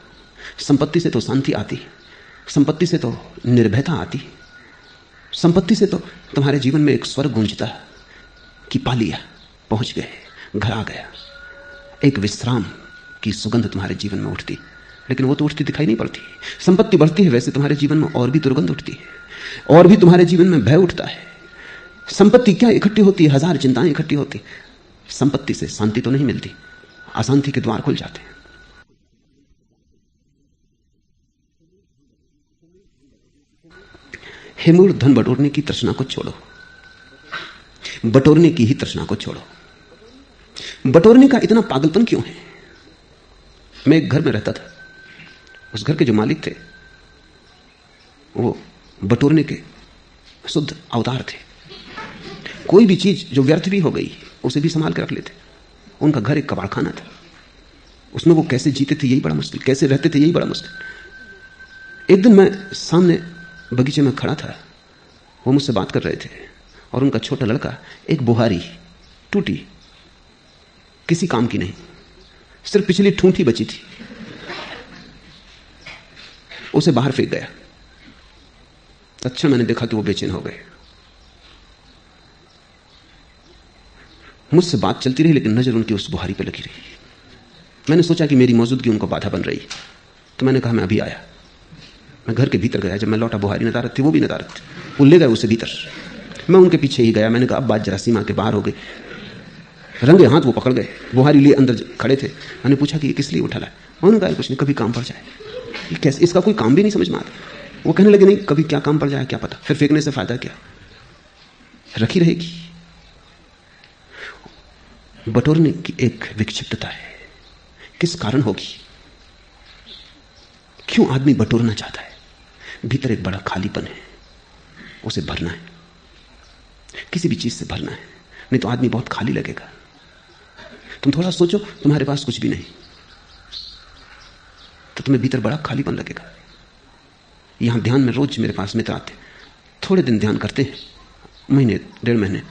संपत्ति से तो शांति आती, संपत्ति से तो निर्भयता आती, संपत्ति से तो तुम्हारे जीवन में एक स्वर गूंजता कि पा लिया, पहुंच गए, घर आ गया। एक विश्राम की सुगंध तुम्हारे जीवन में उठती, लेकिन वो तो उठती दिखाई नहीं पड़ती। संपत्ति बढ़ती है वैसे तुम्हारे जीवन में और भी दुर्गंध उठती है, और भी तुम्हारे जीवन में भय उठता है। संपत्ति क्या इकट्ठी होती है, हजार चिंताएं इकट्ठी होती। संपत्ति से शांति तो नहीं मिलती, अशांति के द्वार खुल जाते हैं। हे मूढ़, धन बटोरने की तृष्णा को छोड़ो, बटोरने की ही तृष्णा को छोड़ो। बटोरने का इतना पागलपन क्यों है? मैं एक घर में रहता था, उस घर के जो मालिक थे वो बटोरने के शुद्ध अवतार थे। कोई भी चीज जो व्यर्थ भी हो गई उसे भी संभाल के रख लेते। उनका घर एक कबाड़खाना था, उसमें वो कैसे जीते थे यही बड़ा मुश्किल, कैसे रहते थे यही बड़ा मुश्किल। एक दिन मैं सामने बगीचे में खड़ा था, वो मुझसे बात कर रहे थे और उनका छोटा लड़का एक बुहारी टूटी, किसी काम की नहीं, सिर्फ पिछली ठूंठी बची थी, उसे बाहर फेंक गया। अच्छा मैंने देखा कि वो बेचैन हो गए। मुझसे बात चलती रही लेकिन नजर उनकी उस बुहारी पर लगी रही। मैंने सोचा कि मेरी मौजूदगी उनको बाधा बन रही, तो मैंने कहा मैं अभी आया। मैं घर के भीतर गया। जब मैं लौटा बुहारी नदारत थी, वो भी नदारत थी। वो ले गए उसे भीतर। मैं उनके पीछे ही गया। मैंने कहा अब बात जरा सीमा के बाहर हो गई। रंगे हाथ वो पकड़ गए, बुहारी लिए अंदर खड़े थे। मैंने पूछा कि ये किस लिए उठा लाए? उन्होंने कहा कुछ नहीं, कभी काम पड़ जाए। ये कैसे, इसका कोई काम भी नहीं समझ में आता। वो कहने लगे नहीं, कभी क्या काम पड़ जाए क्या पता, फिर फेंकने से फायदा क्या, रखी रहेगी। बटोरने की एक विक्षिप्तता है, किस कारण होगी? क्यों आदमी बटोरना चाहता है? भीतर एक बड़ा खालीपन है, उसे भरना है, किसी भी चीज से भरना है, नहीं तो आदमी बहुत खाली लगेगा। तुम थोड़ा सोचो, तुम्हारे पास कुछ भी नहीं तो तुम्हें भीतर बड़ा खालीपन लगेगा। यहां ध्यान में रोज मेरे पास मित्र आते, थोड़े दिन ध्यान करते हैं, महीने 1.5 महीने,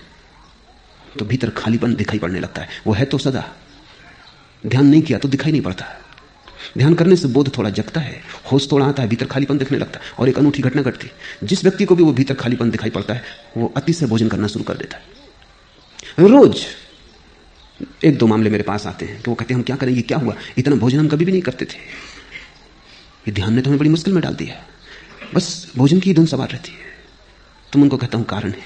तो भीतर खालीपन दिखाई पड़ने लगता है। वो है तो सदा, ध्यान नहीं किया तो दिखाई नहीं पड़ता। ध्यान करने से बोध थोड़ा जगता है, होश थोड़ा आता है, भीतर खालीपन दिखने लगता है। और एक अनूठी घटना घटती, जिस व्यक्ति को भी वो भीतर खालीपन दिखाई पड़ता है, वो अति से भोजन करना शुरू कर देता है। रोज 1-2 मामले मेरे पास आते हैं कि वो कहते हैं हम क्या करें, ये क्या हुआ, इतना भोजन हम कभी भी नहीं करते थे, ये ध्यान ने तो हमें बड़ी मुश्किल में डाल दिया, बस भोजन की धुन सवार रहती है। तुम उनको कहता हूं कारण है,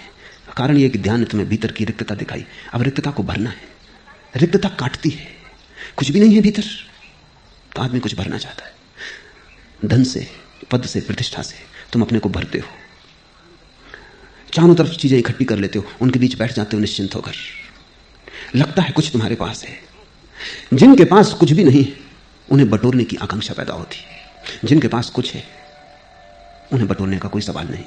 कारण यह कि ध्यान ने तुम्हें भीतर की रिक्तता दिखाई। अब रिक्तता को भरना है, रिक्तता काटती है, कुछ भी नहीं है भीतर तो आदमी कुछ भरना चाहता है। धन से, पद से, प्रतिष्ठा से तुम अपने को भरते हो, चारों तरफ चीजें इकट्ठी कर लेते हो, उनके बीच बैठ जाते हो निश्चिंत होकर, लगता है कुछ तुम्हारे पास है। जिनके पास कुछ भी नहीं उन्हें बटोरने की आकांक्षा पैदा होती है, जिनके पास कुछ है उन्हें बटोरने का कोई सवाल नहीं,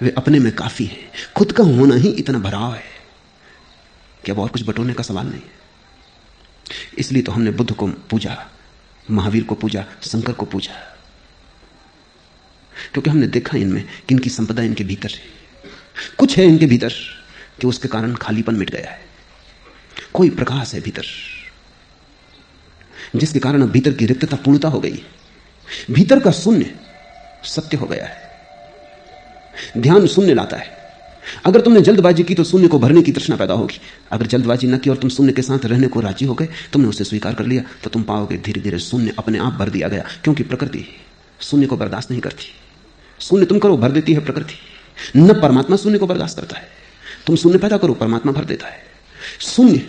वे अपने में काफी है। खुद का होना ही इतना भराव है कि अब और कुछ बटोरने का सवाल नहीं। इसलिए तो हमने बुद्ध को पूजा, महावीर को पूजा, शंकर को पूजा, क्योंकि हमने देखा इनमें कि इनकी संपदा इनके भीतर है, कुछ है इनके भीतर कि उसके कारण खालीपन मिट गया है, कोई प्रकाश है भीतर जिसके कारण अब भीतर की रिक्तता पूर्णता हो गई, भीतर का शून्य सत्य हो गया है। ध्यान शून्य लाता है। अगर तुमने जल्दबाजी की तो शून्य को भरने की तृष्णा पैदा होगी। अगर जल्दबाजी न की और तुम शून्य के साथ रहने को राजी हो गए, तुमने उसे स्वीकार कर लिया, तो तुम पाओगे धीरे धीरे शून्य अपने आप भर दिया गया, क्योंकि प्रकृति शून्य को बर्दाश्त नहीं करती। शून्य तुम करो, भर देती है प्रकृति। न परमात्मा शून्य को बर्दाश्त करता है। तुम शून्य पैदा करो, परमात्मा भर देता है। शून्य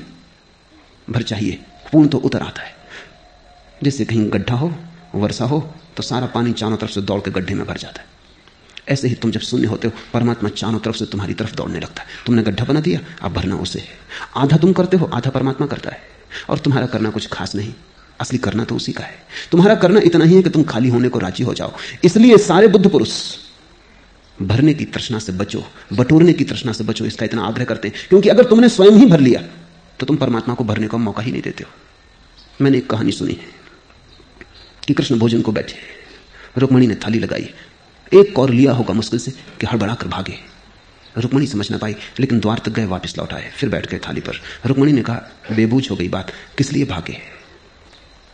भर चाहिए, पूर्ण तो उतर आता है। जैसे कहीं गड्ढा हो, वर्षा हो, तो सारा पानी चारों तरफ से दौड़ के गड्ढे में भर जाता है। ऐसे ही तुम जब शून्य होते हो, परमात्मा चारों तरफ से तुम्हारी तरफ दौड़ने लगता है। तुमने गड्ढा बना दिया, अब भरना उसे है। आधा तुम करते हो, आधा परमात्मा करता है। और तुम्हारा करना कुछ खास नहीं, असली करना तो उसी का है। तुम्हारा करना इतना ही है कि तुम खाली होने को राजी हो जाओ। इसलिए सारे बुद्ध पुरुष भरने की तृष्णा से बचो, बटोरने की तृष्णा से बचो, इसका इतना आग्रह करते हैं, क्योंकि अगर तुमने स्वयं ही भर लिया तो तुम परमात्मा को भरने का मौका ही नहीं देते हो। मैंने एक कहानी सुनी है कि कृष्ण भोजन को बैठे, रुक्मणी ने थाली लगाई, एक कौर लिया होगा मुश्किल से कि हड़बड़ा कर भागे। रुक्मणी समझ ना पाई, लेकिन द्वार तक गए, वापस लौट आए, फिर बैठ गए थाली पर। रुक्मणी ने कहा बेबूझ हो गई बात, किस लिए भागे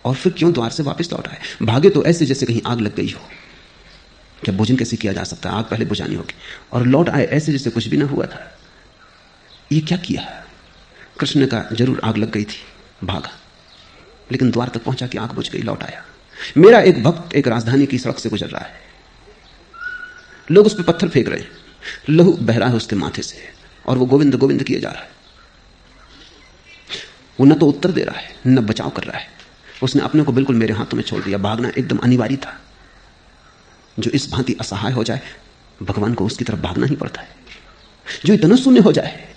और फिर क्यों द्वार से वापस लौट आए? भागे तो ऐसे जैसे कहीं आग लग गई हो। क्या भोजन कैसे किया जा सकता है, आग पहले बुझानी होगी। और लौट आए ऐसे जैसे कुछ भी ना हुआ था। ये क्या किया? कृष्ण ने कहा जरूर आग लग गई थी, भागा, लेकिन द्वार तक पहुंचा कि आग बुझ गई, लौट आया। मेरा एक भक्त एक राजधानी की सड़क से गुजर रहा है, लोग उस पर पत्थर फेंक रहे हैं, लहू बह रहा है उसके माथे से, और वो गोविंद गोविंद किए जा रहा है। वो न तो उत्तर दे रहा है न बचाव कर रहा है। उसने अपने को बिल्कुल मेरे हाथों में छोड़ दिया। भागना एकदम अनिवार्य था। जो इस भांति असहाय हो जाए, भगवान को उसकी तरफ भागना ही पड़ता है। जो इतना शून्य हो जाए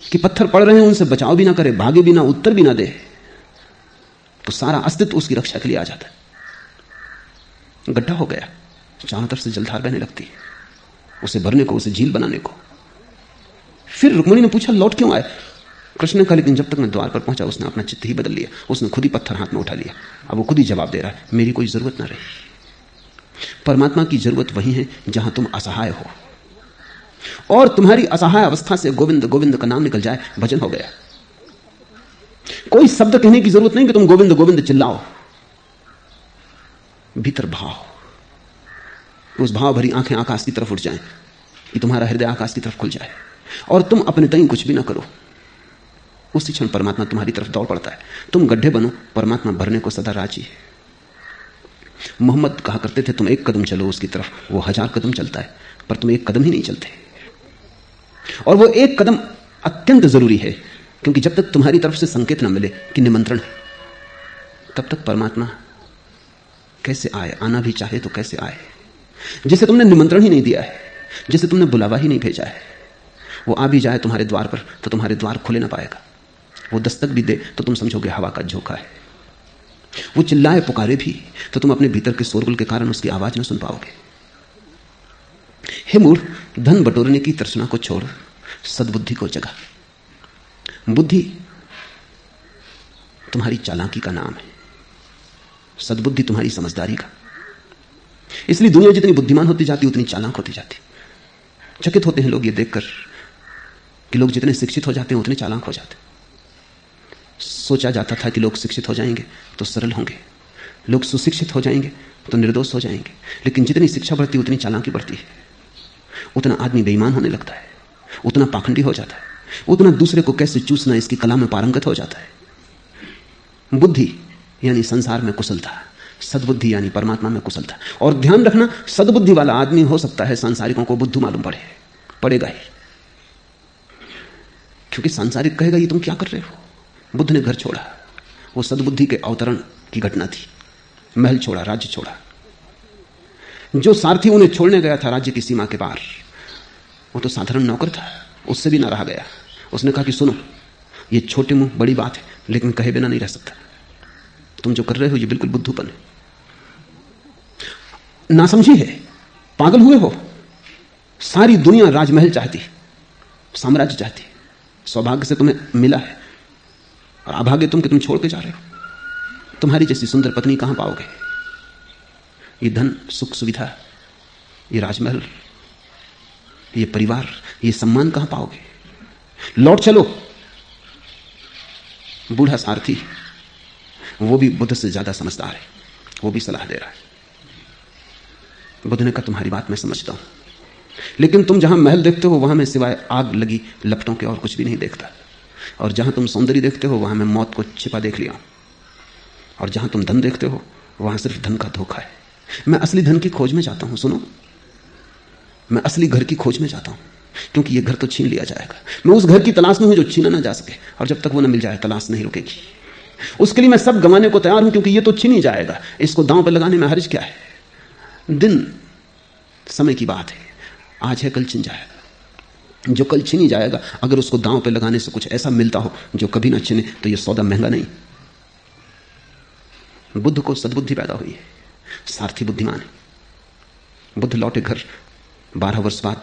कि पत्थर पड़ रहे हैं, उनसे बचाव भी ना करे, भागे भी ना, उत्तर भी ना दे, तो सारा अस्तित्व उसकी रक्षा के लिए आ जाता है। गड्ढा हो गया, चारों तरफ से जलधार बहने लगती है, उसे भरने को, उसे झील बनाने को। फिर रुक्मिणी ने पूछा लौट क्यों आए? कृष्ण ने कहा लेकिन जब तक मैं द्वार पर पहुंचा उसने अपना चित्त ही बदल लिया। उसने खुद ही पत्थर हाथ में उठा लिया। अब वो खुद ही जवाब दे रहा है, मेरी कोई जरूरत ना रही। परमात्मा की जरूरत वही है जहां तुम असहाय हो, और तुम्हारी असहाय अवस्था से गोविंद गोविंद का नाम निकल जाए, भजन हो गया। कोई शब्द कहने की जरूरत नहीं कि तुम गोविंद गोविंद चिल्लाओ, भीतर भाव, उस भाव भरी आंखें आकाश की तरफ उठ जाएं, कि तुम्हारा हृदय आकाश की तरफ खुल जाए और तुम अपने तई कुछ भी ना करो। उसी क्षण परमात्मा तुम्हारी तरफ दौड़ पड़ता है। तुम गड्ढे बनो, परमात्मा भरने को सदा राजी है। मोहम्मद कहा करते थे, तुम एक कदम चलो उसकी तरफ, वो 1000 कदम चलता है, पर तुम एक कदम ही नहीं चलते। और वो एक कदम अत्यंत जरूरी है, क्योंकि जब तक तुम्हारी तरफ से संकेत न मिले कि निमंत्रण है, तब तक परमात्मा कैसे आए? आना भी चाहे तो कैसे आए? जिसे तुमने निमंत्रण ही नहीं दिया है, जिसे तुमने बुलावा ही नहीं भेजा है, वो आ भी जाए तुम्हारे द्वार पर तो तुम्हारे द्वार खुले ना पाएगा। वो दस्तक भी दे तो तुम समझोगे हवा का झोंका है। वो चिल्लाए पुकारे भी तो तुम अपने भीतर के शोरगुल के कारण उसकी आवाज न सुन पाओगे। हे मूर्ख, धन बटोरने की तृष्णा को छोड़, सद्बुद्धि को जगा। बुद्धि तुम्हारी चालाकी का नाम है, सद्बुद्धि तुम्हारी समझदारी का। इसलिए दुनिया जितनी बुद्धिमान होती जाती उतनी चालाक होती जाती। चकित होते हैं लोग ये देखकर कि लोग जितने शिक्षित हो जाते हैं उतने चालाक हो जाते। सोचा जाता था कि लोग शिक्षित हो जाएंगे तो सरल होंगे, लोग सुशिक्षित हो जाएंगे तो निर्दोष हो जाएंगे, लेकिन जितनी शिक्षा बढ़ती उतनी चालाकी बढ़ती है। उतना आदमी बेईमान होने लगता है, उतना पाखंडी हो जाता है, उतना दूसरे को कैसे चूसना इसकी कला में पारंगत हो जाता है। बुद्धि यानी संसार में कुशलता, सद्बुद्धि यानी परमात्मा में कुशलता। और ध्यान रखना, सद्बुद्धि वाला आदमी हो सकता है सांसारिकों को बुद्धू मालूम पड़ेगा ही, क्योंकि सांसारिक कहेगा ये तुम क्या कर रहे हो। बुद्ध ने घर छोड़ा, वो सद्बुद्धि के अवतरण की घटना थी। महल छोड़ा, राज्य छोड़ा। जो सारथी उन्हें छोड़ने गया था राज्य की सीमा के पार, वो तो साधारण नौकर था, उससे भी ना रहा गया। उसने कहा कि सुनो, ये छोटे मुंह बड़ी बात है, लेकिन कहे बिना नहीं रह सकता। तुम जो कर रहे हो ये बिल्कुल बुद्धूपन है, नासमझी है, पागल हुए हो। सारी दुनिया राजमहल चाहती, साम्राज्य चाहती। सौभाग्य से तुम्हें मिला है और अभाग्य तुम कि तुम छोड़ के जा रहे हो। तुम्हारी जैसी सुंदर पत्नी कहां पाओगे? ये धन, सुख, सुविधा, ये राजमहल, ये परिवार, ये सम्मान कहां पाओगे? लौट चलो। बूढ़ा सारथी, वो भी बुद्ध से ज्यादा समझदार है, वो भी सलाह दे रहा है। बुद्ध ने कहा तुम्हारी बात मैं समझता हूं, लेकिन तुम जहां महल देखते हो वहां मैं सिवाय आग लगी लपटों के और कुछ भी नहीं देखता। और जहां तुम सौंदर्य देखते हो वहां मैं मौत को छिपा देख लिया। और जहां तुम धन देखते हो वहां सिर्फ धन का धोखा है। मैं असली धन की खोज में जाता हूं। सुनो, मैं असली घर की खोज में जाता हूं, क्योंकि ये घर तो छीन लिया जाएगा। मैं उस घर की तलाश में हूं जो छीना ना जा सके, और जब तक वो ना मिल जाए तलाश नहीं रुकेगी। उसके लिए मैं सब गंवाने को तैयार हूं, क्योंकि ये तो छीन ही जाएगा। इसको दांव पर लगाने में हर्ज क्या है? दिन समय की बात है, आज है कल छिन जाएगा। जो कल छिन ही जाएगा, अगर उसको दांव पे लगाने से कुछ ऐसा मिलता हो जो कभी ना छिने, तो ये सौदा महंगा नहीं। बुद्ध को सद्बुद्धि पैदा हुई है, सारथी बुद्धिमान है। बुद्ध लौटे घर, 12 वर्ष बाद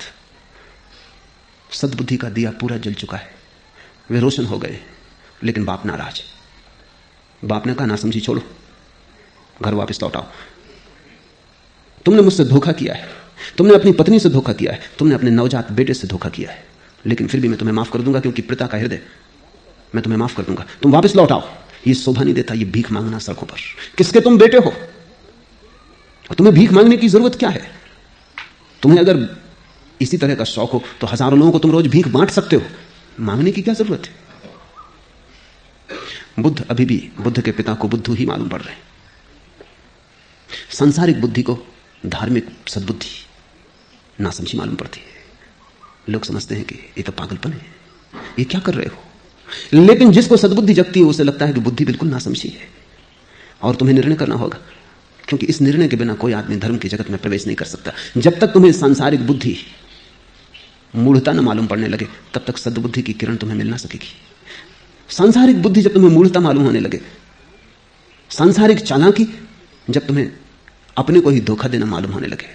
सद्बुद्धि का दिया पूरा जल चुका है। वे रोशन हो गए, लेकिन बाप नाराज है। बाप ने कहा ना समझी, छोड़ो, घर वापस लौटाओ। तुमने मुझसे धोखा किया है, तुमने अपनी पत्नी से धोखा किया है, तुमने अपने नवजात बेटे से धोखा किया है, लेकिन फिर भी मैं तुम्हें माफ कर दूंगा, क्योंकि पिता का हृदय, मैं तुम्हें माफ कर दूंगा। तुम वापस लौट आओ। ये शोभा नहीं देता, ये भीख मांगना सड़कों पर। किसके तुम बेटे हो? और तुम्हें भीख मांगने की जरूरत क्या है? तुम्हें अगर इसी तरह का शौक हो तो हजारों लोगों को तुम रोज भीख बांट सकते हो। मांगने की क्या जरूरत है? बुद्ध अभी भी बुद्ध के पिता को बुद्धू ही मालूम पड़ रहे हैं। सांसारिक बुद्धि को धार्मिक सद्बुद्धि नासमझी मालूम पड़ती है। लोग समझते हैं कि ये तो पागलपन है, ये क्या कर रहे हो? लेकिन जिसको सद्बुद्धि जगती है उसे लगता है कि बुद्धि बिल्कुल नासमझी है। और तुम्हें निर्णय करना होगा, क्योंकि इस निर्णय के बिना कोई आदमी धर्म की जगत में प्रवेश नहीं कर सकता। जब तक तुम्हें सांसारिक बुद्धि मूढ़ता न मालूम पड़ने लगे, तब तक सद्बुद्धि की किरण तुम्हें मिल ना सकेगी। सांसारिक बुद्धि जब तुम्हें मूढ़ता मालूम होने लगे, सांसारिक चालाकी जब तुम्हें अपने को ही धोखा देना मालूम होने लगे,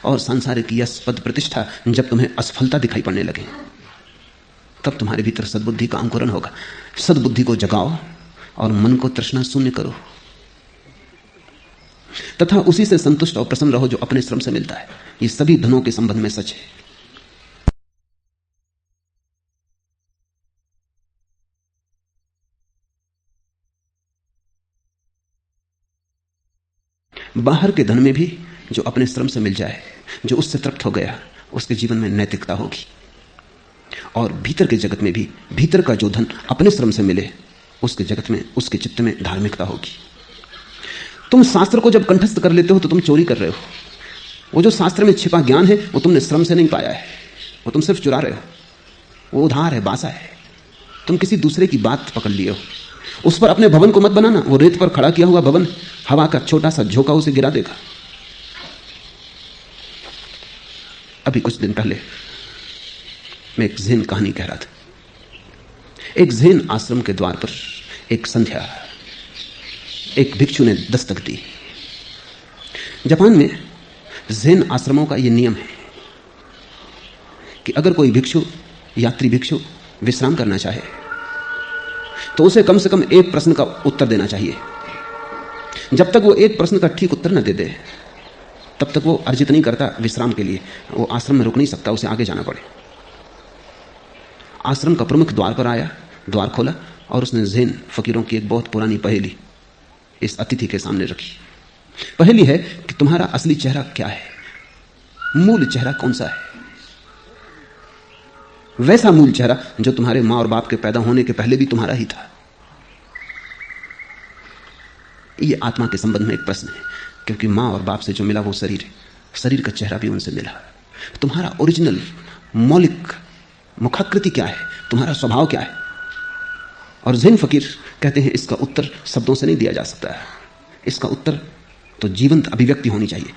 और सांसारिक यश पद प्रतिष्ठा जब तुम्हें असफलता दिखाई पड़ने लगे, तब तुम्हारे भीतर सद्बुद्धि का अंकुरण होगा। सद्बुद्धि को जगाओ और मन को तृष्णा शून्य करो, तथा उसी से संतुष्ट और प्रसन्न रहो जो अपने श्रम से मिलता है। ये सभी धनों के संबंध में सच है। बाहर के धन में भी जो अपने श्रम से मिल जाए, जो उससे तृप्त हो गया, उसके जीवन में नैतिकता होगी। और भीतर के जगत में भी भीतर का जो धन अपने श्रम से मिले, उसके जगत में, उसके चित्त में धार्मिकता होगी। तुम शास्त्र को जब कंठस्थ कर लेते हो तो तुम चोरी कर रहे हो। वो जो शास्त्र में छिपा ज्ञान है वो तुमने श्रम से नहीं पाया है, वो तुम सिर्फ चुरा रहे हो। वो उधार है, बासा है। तुम किसी दूसरे की बात पकड़ लिए हो। उस पर अपने भवन को मत बनाना। वो रेत पर खड़ा किया हुआ भवन हवा का छोटा सा झोंका उसे गिरा देगा। अभी कुछ दिन पहले मैं एक ज़ेन कहानी कह रहा था। एक ज़ेन आश्रम के द्वार पर एक संध्या एक भिक्षु ने दस्तक दी। जापान में ज़ेन आश्रमों का यह नियम है कि अगर कोई भिक्षु, यात्री भिक्षु विश्राम करना चाहे तो उसे कम से कम एक प्रश्न का उत्तर देना चाहिए। जब तक वो एक प्रश्न का ठीक उत्तर न दे दे तब तक वो अर्जित नहीं करता विश्राम के लिए। वो आश्रम में रुक नहीं सकता, उसे आगे जाना पड़े। आश्रम का प्रमुख द्वार पर आया, द्वार खोला और उसने ज़ेन फकीरों की एक बहुत पुरानी पहेली इस अतिथि के सामने रखी। पहेली है कि तुम्हारा असली चेहरा क्या है, मूल चेहरा कौन सा है। वैसा मूल चेहरा जो तुम्हारे मां और बाप के पैदा होने के पहले भी तुम्हारा ही था। यह आत्मा के संबंध में एक प्रश्न है, क्योंकि मां और बाप से जो मिला वो शरीर है, शरीर का चेहरा भी उनसे मिला। तुम्हारा ओरिजिनल मौलिक मुखाकृति क्या है, तुम्हारा स्वभाव क्या है। और ज़ेन फकीर कहते हैं इसका उत्तर शब्दों से नहीं दिया जा सकता है, इसका उत्तर तो जीवंत अभिव्यक्ति होनी चाहिए।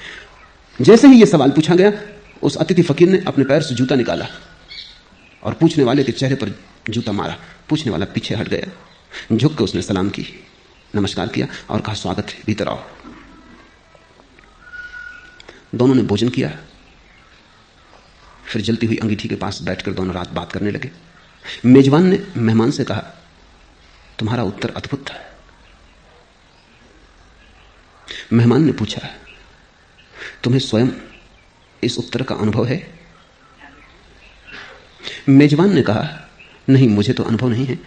जैसे ही यह सवाल पूछा गया, उस अतिथि फकीर ने अपने पैर से जूता निकाला और पूछने वाले के चेहरे पर जूता मारा। पूछने वाला पीछे हट गया। झुक के उसने सलाम की, नमस्कार किया और कहा, स्वागत है, भीतर आओ। दोनों ने भोजन किया। फिर जलती हुई अंगीठी के पास बैठकर दोनों रात बात करने लगे। मेजबान ने मेहमान से कहा, तुम्हारा उत्तर अद्भुत था। मेहमान ने पूछा, तुम्हें स्वयं इस उत्तर का अनुभव है? मेजबान ने कहा, नहीं, मुझे तो अनुभव नहीं है,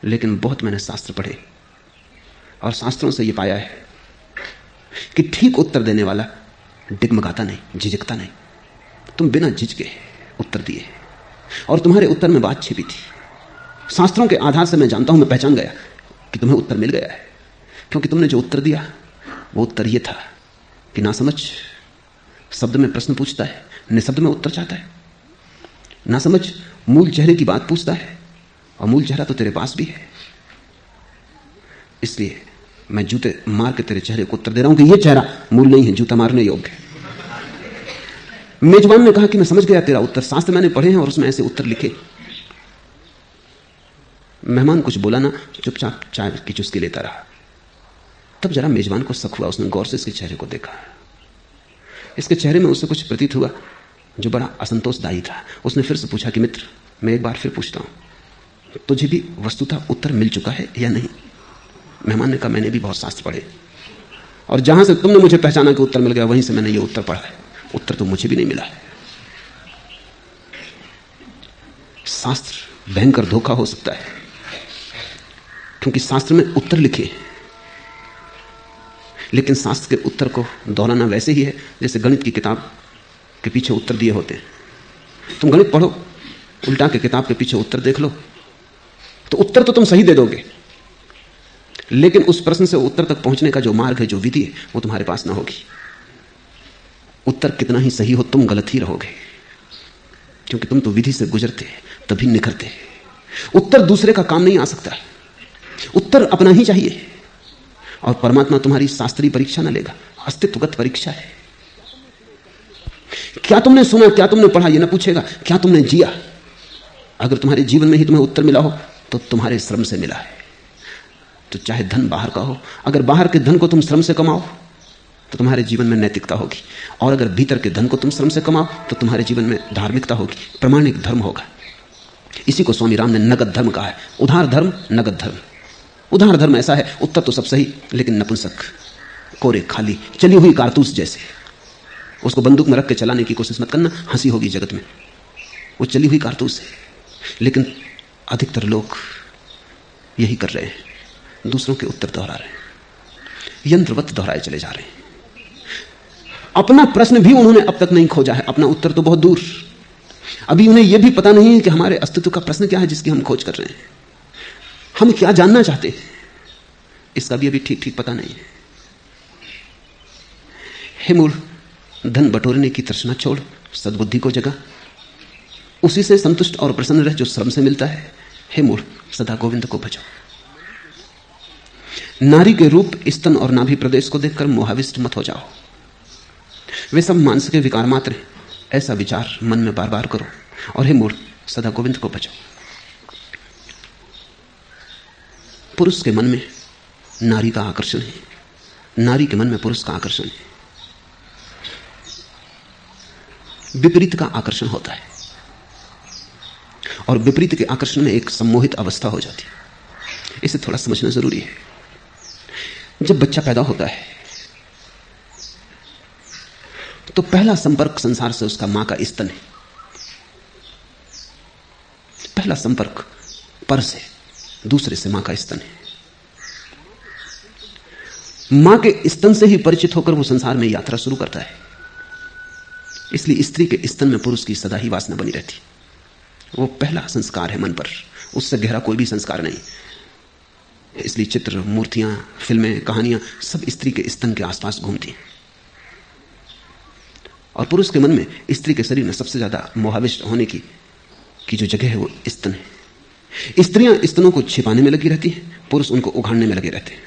लेकिन बहुत मैंने शास्त्र पढ़े और शास्त्रों से यह पाया है कि ठीक उत्तर देने वाला डिगमगाता नहीं, झिझकता नहीं। तुम बिना झिझके उत्तर दिए और तुम्हारे उत्तर में बात छिपी थी। शास्त्रों के आधार से मैं जानता हूं, मैं पहचान गया कि तुम्हें उत्तर मिल गया है, क्योंकि तुमने जो उत्तर दिया वो उत्तर यह था कि ना समझ शब्द में प्रश्न पूछता है, निशब्द में उत्तर चाहता है। ना समझ मूल चेहरे की बात पूछता है और मूल चेहरा तो तेरे पास भी है। इसलिए मैं जूते मार के तेरे चेहरे को उत्तर दे रहा हूं कि यह चेहरा मूल नहीं है, जूता मारने योग्य है। मेजबान ने कहा कि मैं समझ गया तेरा उत्तर, शास्त्र मैंने पढ़े हैं और उसमें ऐसे उत्तर लिखे। मेहमान कुछ बोला ना, चुपचाप चाय की चुस्की लेता रहा। तब जरा मेजबान को शक हुआ। उसने गौर से इसके चेहरे को देखा। इसके चेहरे में उसे कुछ प्रतीत हुआ जो बड़ा असंतोषदायी था। उसने फिर से पूछा कि मित्र, मैं एक बार फिर पूछता हूं, तुझे भी वस्तुतः उत्तर मिल चुका है या नहीं? मेहमान ने कहा, मैंने भी बहुत शास्त्र पढ़े और जहां से तुमने मुझे पहचाना कि उत्तर मिल गया, वहीं से मैंने ये उत्तर पढ़ा है। उत्तर तो मुझे भी नहीं मिला है। शास्त्र भयंकर धोखा हो सकता है, क्योंकि शास्त्र में उत्तर लिखे हैं, लेकिन शास्त्र के उत्तर को दोहराना वैसे ही है जैसे गणित की किताब के पीछे उत्तर दिए होते हैं। तुम गणित पढ़ो, उल्टा के किताब के पीछे उत्तर देख लो, तो उत्तर तो तुम सही दे दोगे, लेकिन उस प्रश्न से उत्तर तक पहुंचने का जो मार्ग है, जो विधि है, वो तुम्हारे पास ना होगी। उत्तर कितना ही सही हो, तुम गलत ही रहोगे, क्योंकि तुम तो विधि से गुजरते तभी निखरते। उत्तर दूसरे का काम नहीं आ सकता, उत्तर अपना ही चाहिए। और परमात्मा तुम्हारी शास्त्रीय परीक्षा ना लेगा, अस्तित्वगत परीक्षा है। क्या तुमने सुना, क्या तुमने पढ़ा, यह ना पूछेगा, क्या तुमने जिया। अगर तुम्हारे जीवन में ही तुम्हें उत्तर मिला हो तो तुम्हारे श्रम से मिला है। तो चाहे धन बाहर का हो, अगर बाहर के धन को तुम श्रम से कमाओ तो तुम्हारे जीवन में नैतिकता होगी, और अगर भीतर के धन को तुम श्रम से कमाओ तो तुम्हारे जीवन में धार्मिकता होगी, प्रामाणिक धर्म होगा। इसी को स्वामी राम ने नगद धर्म कहा है। उधार धर्म, नगद धर्म। उधार धर्म ऐसा है, उत्तर तो सब सही लेकिन नपुंसक, कोरे, खाली, चली हुई कारतूस जैसे। उसको बंदूक में रख के चलाने की कोशिश मत करना, हंसी होगी जगत में। वो चली हुई कारतूस है। लेकिन अधिकतर लोग यही कर रहे हैं, दूसरों के उत्तर दोहरा रहे हैं, यंत्रवत दोहराए चले जा रहे हैं। अपना प्रश्न भी उन्होंने अब तक नहीं खोजा है, अपना उत्तर तो बहुत दूर। अभी उन्हें यह भी पता नहीं है कि हमारे अस्तित्व का प्रश्न क्या है जिसकी हम खोज कर रहे हैं। हम क्या जानना चाहते हैं इसका भी अभी ठीक ठीक पता नहीं है। हे मूल, धन बटोरने की तृष्णा छोड़, सद्बुद्धि को जगा, उसी से संतुष्ट और प्रसन्न रह जो श्रम से मिलता है। हे मूल, सदा गोविंद को भजो। नारी के रूप, स्तन और नाभि प्रदेश को देखकर मोहाविष्ट मत हो जाओ। वे सब मानसिक विकार मात्र हैं, ऐसा विचार मन में बार बार करो। और हे मूल, सदा गोविंद को भजो। पुरुष के मन में नारी का आकर्षण है, नारी के मन में पुरुष का आकर्षण है। विपरीत का आकर्षण होता है और विपरीत के आकर्षण में एक सम्मोहित अवस्था हो जाती है। इसे थोड़ा समझना जरूरी है। जब बच्चा पैदा होता है तो पहला संपर्क संसार से उसका मां का स्तन है। पहला संपर्क पर से, दूसरे से मां का स्तन है। मां के स्तन से ही परिचित होकर वो संसार में यात्रा शुरू करता है। इसलिए स्त्री के स्तन में पुरुष की सदा ही वासना बनी रहती। वो पहला संस्कार है मन पर, उससे गहरा कोई भी संस्कार नहीं। इसलिए चित्र, मूर्तियां, फिल्में, कहानियां सब स्त्री के स्तन के आसपास घूमती हैं। और पुरुष के मन में स्त्री के शरीर में सबसे ज्यादा मोहाविष्ट होने की जो जगह है वो स्तन है। स्त्रियां स्तनों को छिपाने में लगी रहती हैं, पुरुष उनको उघाड़ने में लगे रहते हैं।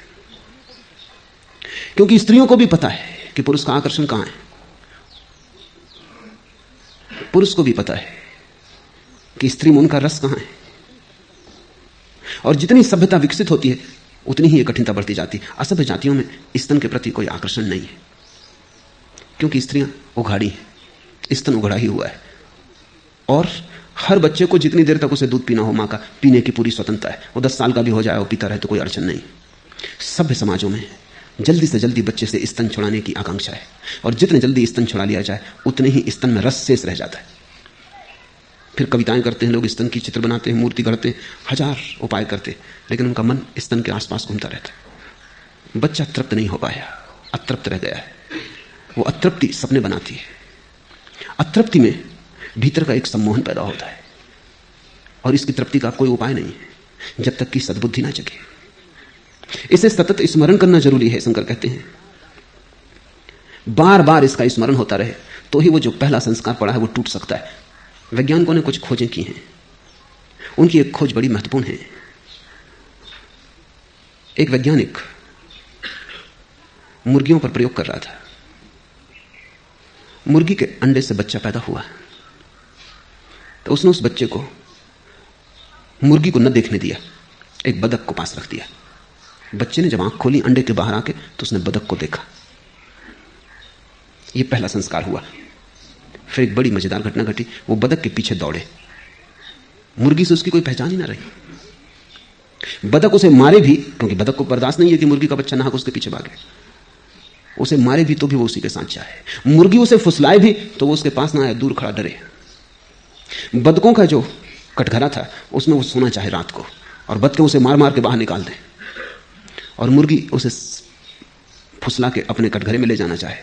क्योंकि स्त्रियों को भी पता है कि पुरुष का आकर्षण कहां है। पुरुष को भी पता है कि स्त्री में उनका रस कहां है। और जितनी सभ्यता विकसित होती है उतनी ही कठिनता बढ़ती जाती है। असभ्य जातियों में स्तन के प्रति कोई आकर्षण नहीं है, क्योंकि स्त्रियां उघाड़ी हैं, स्तन उघाड़ा ही हुआ है। और हर बच्चे को जितनी देर तक उसे दूध पीना हो मां का, पीने की पूरी स्वतंत्रता है। वो 10 साल का भी हो जाए, वो पीता रहे तो कोई अड़चन नहीं। सभ्य समाजों में जल्दी से जल्दी बच्चे से स्तन छुड़ाने की आकांक्षा है, और जितने जल्दी स्तन छुड़ा लिया जाए उतने ही स्तन में रस शेष रह जाता है। फिर कविताएं करते हैं लोग, स्तन की चित्र बनाते हैं, मूर्ति गढ़ते हैं, हजार उपाय करते हैं, लेकिन उनका मन स्तन के आसपास घूमता रहता है। बच्चा तृप्त नहीं हो पाया, अतृप्त रह गया है। वो अतृप्ति सपने बनाती है। अतृप्ति में भीतर का एक सम्मोहन पैदा होता है, और इसकी तृप्ति का कोई उपाय नहीं है जब तक कि सद्बुद्धि ना जगे। इसे सतत स्मरण करना जरूरी है। शंकर कहते हैं बार बार इसका स्मरण होता रहे तो ही वो जो पहला संस्कार पड़ा है वो टूट सकता है। वैज्ञानिकों ने कुछ खोजें की हैं, उनकी एक खोज बड़ी महत्वपूर्ण है। एक वैज्ञानिक मुर्गियों पर प्रयोग कर रहा था। मुर्गी के अंडे से बच्चा पैदा हुआ, तो उसने उस बच्चे को मुर्गी को न देखने दिया, एक बतख को पास रख दिया। बच्चे ने जब आंख खोली अंडे के बाहर आके तो उसने बतख को देखा। यह पहला संस्कार हुआ। फिर एक बड़ी मजेदार घटना घटी। वो बतख के पीछे दौड़े, मुर्गी से उसकी कोई पहचान ही ना रही। बतख उसे मारे भी, क्योंकि बतख को बर्दाश्त नहीं है कि मुर्गी का बच्चा नहा उसके पीछे भागे। उसे मारे भी तो भी वो उसी के साथ चाहे। मुर्गी उसे फुसलाए भी तो वो उसके पास ना आए, दूर खड़ा डरे। बतखों का जो कटघरा था उसमें वो सोना चाहे रात को, और बतखें उसे मार मार के बाहर निकाल दें, और मुर्गी उसे फुसला के अपने कटघरे में ले जाना चाहे,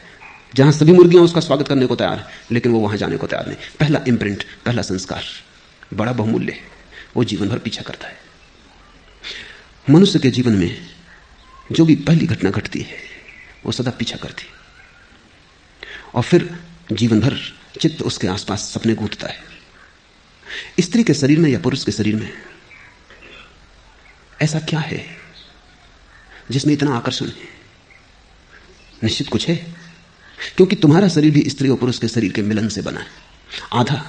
जहां सभी मुर्गियां उसका स्वागत करने को तैयार है, लेकिन वो वहां जाने को तैयार नहीं। पहला इम्प्रिंट, पहला संस्कार बड़ा बहुमूल्य है, वो जीवन भर पीछा करता है। मनुष्य के जीवन में जो भी पहली घटना घटती है वो सदा पीछा करती है, और फिर जीवन भर चित्त उसके आसपास सपने गूंथता है। स्त्री के शरीर में या पुरुष के शरीर में ऐसा क्या है जिसमें इतना आकर्षण है? निश्चित कुछ है, क्योंकि तुम्हारा शरीर भी स्त्री और पुरुष के शरीर के मिलन से बना है। आधा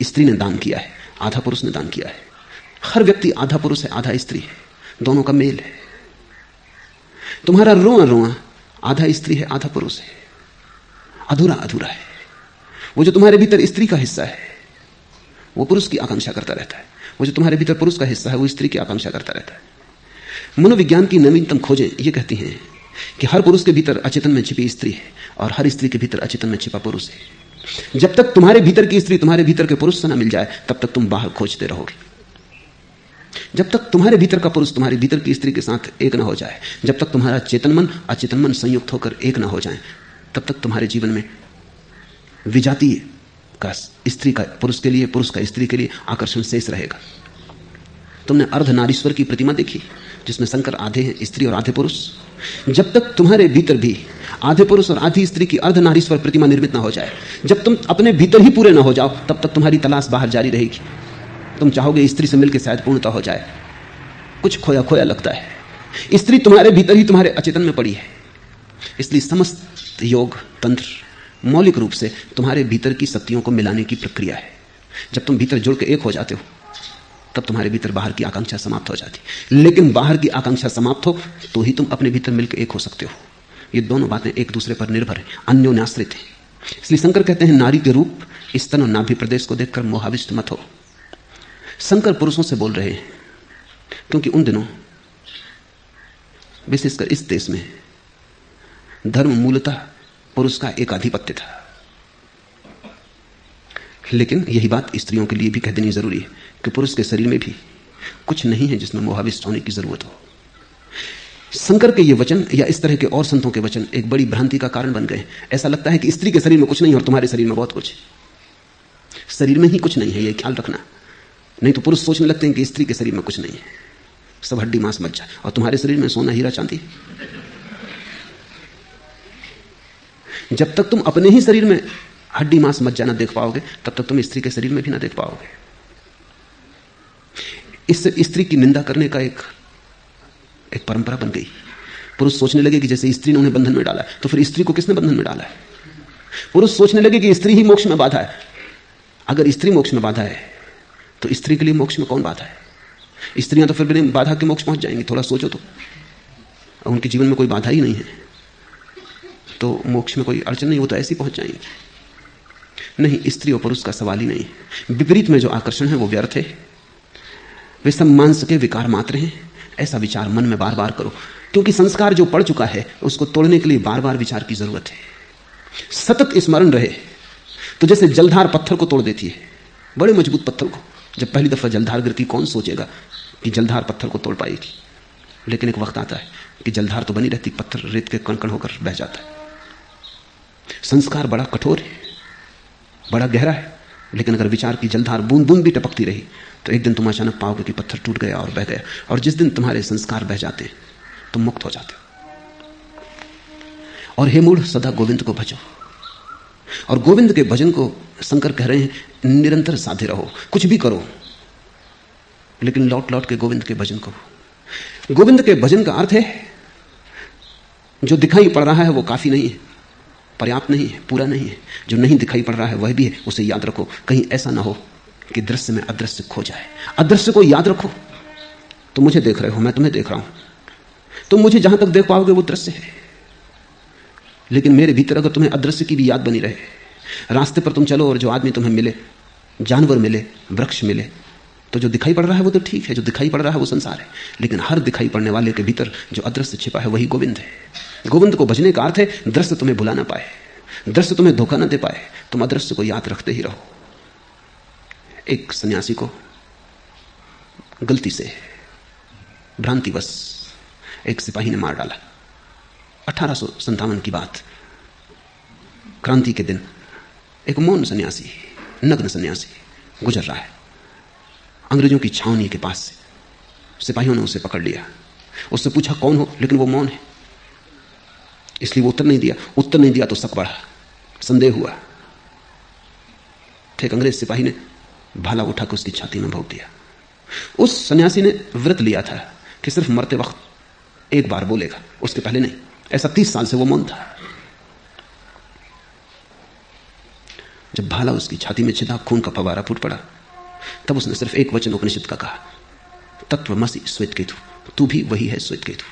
स्त्री ने दान किया है, आधा पुरुष ने दान किया है। हर व्यक्ति आधा पुरुष है, आधा स्त्री है, दोनों का मेल है। तुम्हारा रोआ रोआ आधा स्त्री है, आधा पुरुष है, अधूरा अधूरा है। वो जो तुम्हारे भीतर स्त्री का हिस्सा है वो पुरुष की आकांक्षा करता रहता है, वो जो तुम्हारे भीतर पुरुष का हिस्सा है वो स्त्री की आकांक्षा करता रहता है। मनोविज्ञान की नवीनतम खोजें ये कहती हैं कि हर पुरुष के भीतर अचेतन में छिपी स्त्री है, और हर स्त्री के भीतर अचेतन में छिपा पुरुष है। जब तक तुम्हारे भीतर की स्त्री तुम्हारे भीतर के पुरुष से ना मिल जाए तब तक तुम बाहर खोजते रहोगे। जब तक तुम्हारे भीतर का पुरुष तुम्हारे भीतर की स्त्री के साथ एक ना हो जाए, जब तक तुम्हारा चेतन मन अचेतन मन संयुक्त होकर एक ना हो जाए, तब तक तुम्हारे जीवन में विजातीय का स्त्री का पुरुष के लिए, पुरुष का स्त्री के लिए आकर्षण शेष रहेगा। तुमने अर्धनारीश्वर की प्रतिमा देखी जिसमें शंकर आधे हैं स्त्री और आधे पुरुष। जब तक तुम्हारे भीतर भी आधे पुरुष और आधी स्त्री की अर्धनारीश्वर प्रतिमा निर्मित ना हो जाए, जब तुम अपने भीतर ही पूरे ना हो जाओ, तब तक तुम्हारी तलाश बाहर जारी रहेगी। तुम चाहोगे स्त्री से मिलकर शायद पूर्णता हो जाए, कुछ खोया खोया लगता है। स्त्री तुम्हारे भीतर ही तुम्हारे अचेतन में पड़ी है। इसलिए समस्त योग तंत्र मौलिक रूप से तुम्हारे भीतर की शक्तियों को मिलाने की प्रक्रिया है। जब तुम भीतर जुड़ के एक हो जाते हो, तब तुम्हारे भीतर बाहर की आकांक्षा समाप्त हो जाती। लेकिन बाहर की आकांक्षा समाप्त हो तो ही तुम अपने भीतर मिलकर एक हो सकते हो। ये दोनों बातें एक दूसरे पर निर्भर है, अन्योन्याश्रित है। इसलिए शंकर कहते हैं, नारी के रूप स्तन और नाभि प्रदेश को देखकर मोहाविष्ट मत हो। शंकर पुरुषों से बोल रहे हैं, क्योंकि उन दिनों विशेषकर इस देश में धर्म मूलतः पुरुष का एकाधिपत्य था। लेकिन यही बात स्त्रियों के लिए भी कह देनी जरूरी है कि पुरुष के शरीर में भी कुछ नहीं है जिसमें मोहाविष्ट होने की जरूरत हो। शंकर के ये वचन या इस तरह के और संतों के वचन एक बड़ी भ्रांति का कारण बन गए। ऐसा लगता है कि स्त्री के शरीर में कुछ नहीं और तुम्हारे शरीर में बहुत कुछ है। शरीर में ही कुछ नहीं है, यह ख्याल रखना। नहीं तो पुरुष सोचने लगते हैं कि स्त्री के शरीर में कुछ नहीं है, सब हड्डी मांस मज्जा, और तुम्हारे शरीर में सोना हीरा चांदी। जब तक तुम अपने ही शरीर में हड्डी मांस मज्जा ना देख पाओगे, तब तक तुम स्त्री के शरीर में भी ना देख पाओगे। इससे स्त्री की निंदा करने का एक परंपरा बन गई। पुरुष सोचने लगे कि जैसे स्त्री ने उन्हें बंधन में डाला, तो फिर स्त्री को किसने बंधन में डाला है? पुरुष सोचने लगे कि स्त्री ही मोक्ष में बाधा है। अगर स्त्री मोक्ष में बाधा है तो स्त्री के लिए मोक्ष में कौन बाधा है? स्त्रियां तो फिर बिना बाधा के मोक्ष पहुंच जाएंगी। थोड़ा सोचो तो, उनके जीवन में कोई बाधा ही नहीं है तो मोक्ष में कोई अड़चन नहीं, वो तो ऐसे ही पहुंच जाएंगे। नहीं, स्त्री और पुरुष का सवाल ही नहीं है। विपरीत में जो आकर्षण है वो व्यर्थ है, वे सब मांस के विकार मात्र हैं। ऐसा विचार मन में बार बार करो, क्योंकि संस्कार जो पड़ चुका है उसको तोड़ने के लिए बार बार विचार की जरूरत है। सतत स्मरण रहे तो जैसे जलधार पत्थर को तोड़ देती है, बड़े मजबूत पत्थर को। जब पहली दफा जलधार गिरती, कौन सोचेगा कि जलधार पत्थर को तोड़ पाएगी? लेकिन एक वक्त आता है कि जलधार तो बनी रहती, पत्थर रेत के कण कण होकर बह जाता है। संस्कार बड़ा कठोर है, बड़ा गहरा है, लेकिन अगर विचार की जलधार बूंद बूंद भी टपकती रही तो एक दिन तुम अचानक पाओगे कि पत्थर टूट गया और बह गया। और जिस दिन तुम्हारे संस्कार बह जाते हैं तुम मुक्त हो जाते हो। और हे मूढ़, सदा गोविंद को भजो। और गोविंद के भजन को शंकर कह रहे हैं निरंतर साधे रहो, कुछ भी करो लेकिन लौट लौट के गोविंद के भजन करो। गोविंद के भजन का अर्थ है जो दिखाई पड़ रहा है वो काफी नहीं है, पर्याप्त नहीं है, पूरा नहीं है। जो नहीं दिखाई पड़ रहा है वह भी है, उसे याद रखो। कहीं ऐसा ना हो कि दृश्य में अदृश्य खो जाए। अदृश्य को याद रखो। तुम मुझे देख रहे हो, मैं तुम्हें देख रहा हूं, तुम मुझे जहां तक देख पाओगे वो दृश्य है। लेकिन मेरे भीतर अगर तुम्हें अदृश्य की भी याद बनी रहे, रास्ते पर तुम चलो और जो आदमी तुम्हें मिले, जानवर मिले, वृक्ष मिले, तो जो दिखाई पड़ रहा है वो तो ठीक है, जो दिखाई पड़ रहा है वो संसार है। लेकिन हर दिखाई पड़ने वाले के भीतर जो अदृश्य छिपा है वही गोविंद है। गोविंद को भजने का अर्थ है दृश्य तुम्हें भुला ना पाए, दृश्य तुम्हें धोखा ना दे पाए, तुम अदृश्य को याद रखते ही रहो। एक सन्यासी को गलती से, भ्रांतिवश एक सिपाही ने मार डाला। 1857 की बात, क्रांति के दिन एक मौन सन्यासी, नग्न सन्यासी गुजर रहा है अंग्रेजों की छावनी के पास से। सिपाहियों ने उसे पकड़ लिया, उससे पूछा कौन हो, लेकिन वो मौन है, इसलिए वो उत्तर नहीं दिया। उत्तर नहीं दिया तो शक बढ़ा, संदेह हुआ। फिर अंग्रेज सिपाही ने भाला उठाकर उसकी छाती में भोंक दिया। उस सन्यासी ने व्रत लिया था कि सिर्फ मरते वक्त एक बार बोलेगा, उसके पहले नहीं। ऐसा 30 साल से वो मौन था। जब भाला उसकी छाती में छिदा, खून का फवारा फूट पड़ा, तब उसने सिर्फ एक वचन उपनिषद का कहा, तत्वमसि श्वेतकेतु, तू भी वही है श्वेतकेतु।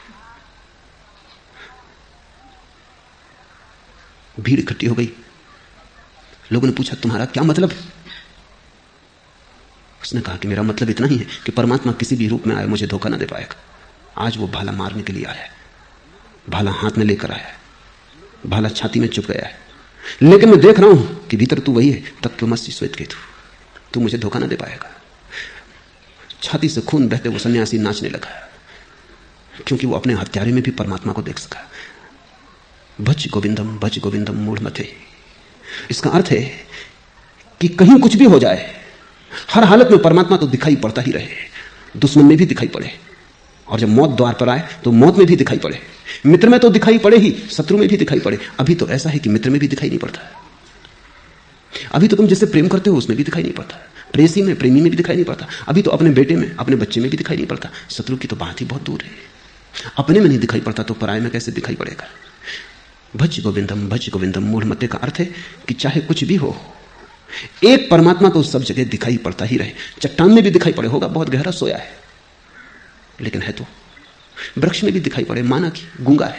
भीड़ इकट्ठी हो गई। लोगों ने पूछा तुम्हारा क्या मतलब है? उसने कहा कि मेरा मतलब इतना ही है कि परमात्मा किसी भी रूप में आए मुझे धोखा ना दे पाएगा। आज वो भाला मारने के लिए आया है, भाला हाथ में लेकर आया है, भाला छाती में चुप गया है, लेकिन मैं देख रहा हूं कि भीतर तू वही है, तत्वमसि श्वेतकेतु, तू मुझे धोखा ना दे पाएगा। छाती से खून बहते वो सन्यासी नाचने लगा, क्योंकि वो अपने हत्यारे में भी परमात्मा को देख सका। भज गोविंदम मूढ़मते। इसका अर्थ है कि कहीं कुछ भी हो जाए, हर हालत में परमात्मा तो दिखाई पड़ता ही रहे, दुश्मन में भी दिखाई पड़े, और जब मौत द्वार पर आए तो मौत में भी दिखाई पड़े, मित्र में तो दिखाई पड़े ही, शत्रु में भी दिखाई पड़े। अभी तो ऐसा है कि मित्र में भी दिखाई नहीं पड़ता, अभी तो तुम जिससे प्रेम करते हो उसमें भी दिखाई नहीं पड़ता, प्रेसी में, प्रेमी में भी दिखाई नहीं पड़ता, अभी तो अपने बेटे में, अपने बच्चे में भी दिखाई नहीं पड़ता। शत्रु की तो बात ही बहुत दूर है। अपने में नहीं दिखाई पड़ता तो पराये में कैसे दिखाई पड़ेगा। भज गोविंदम मूढ़मते का अर्थ है कि चाहे कुछ भी हो, एक परमात्मा तो सब जगह दिखाई पड़ता ही रहे। चट्टान में भी दिखाई पड़े, होगा बहुत गहरा सोया है लेकिन है तो। वृक्ष में भी दिखाई पड़े, माना कि गूंगा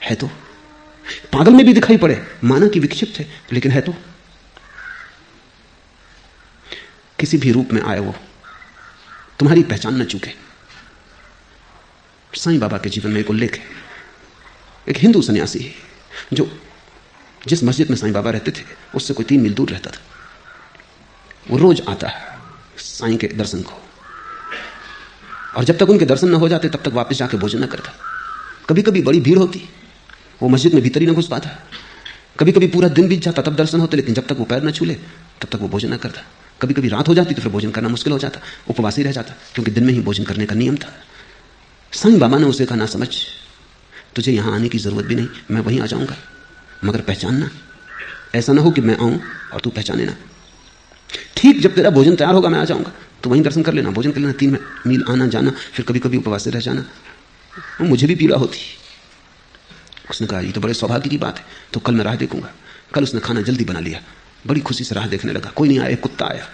है तो। पागल में भी दिखाई पड़े, माना कि विक्षिप्त है लेकिन है तो। किसी भी रूप में आए वो तुम्हारी पहचान न चूके। साईं बाबा के जीवन में एक उल्लेख है, एक हिंदू सन्यासी है जो जिस मस्जिद में साईं बाबा रहते थे उससे कोई 3 मील दूर रहता था। वो रोज आता है साईं के दर्शन को, और जब तक उनके दर्शन न हो जाते तब तक वापस जाके भोजन न करता। कभी कभी बड़ी भीड़ होती, वो मस्जिद में भीतर ही न घुस पाता। कभी कभी पूरा दिन बीत जाता तब दर्शन होते, लेकिन जब तक वो पैर न छूले तब तक वो भोजन न करता। कभी कभी रात हो जाती तो फिर भोजन करना मुश्किल हो जाता, उपवास ही रह जाता, क्योंकि दिन में ही भोजन करने का नियम था। साईं बाबा ने उसे कहा, ना समझ, तुझे यहां आने की जरूरत भी नहीं, मैं वहीं आ जाऊंगा, मगर पहचानना, ऐसा ना हो कि मैं आऊं और तू पहचाने ना। ठीक जब तेरा भोजन तैयार होगा मैं आ जाऊंगा, तो वहीं दर्शन कर लेना, भोजन कर लेना। 3 मील आना जाना, फिर कभी कभी उपवास से रह जाना, मुझे भी पीड़ा होती। उसने कहा ये तो बड़े सौभाग्य की बात है, तो कल मैं राह देखूंगा। कल उसने खाना जल्दी बना लिया, बड़ी खुशी से राह देखने लगा। कोई नहीं आया, एक कुत्ता आया।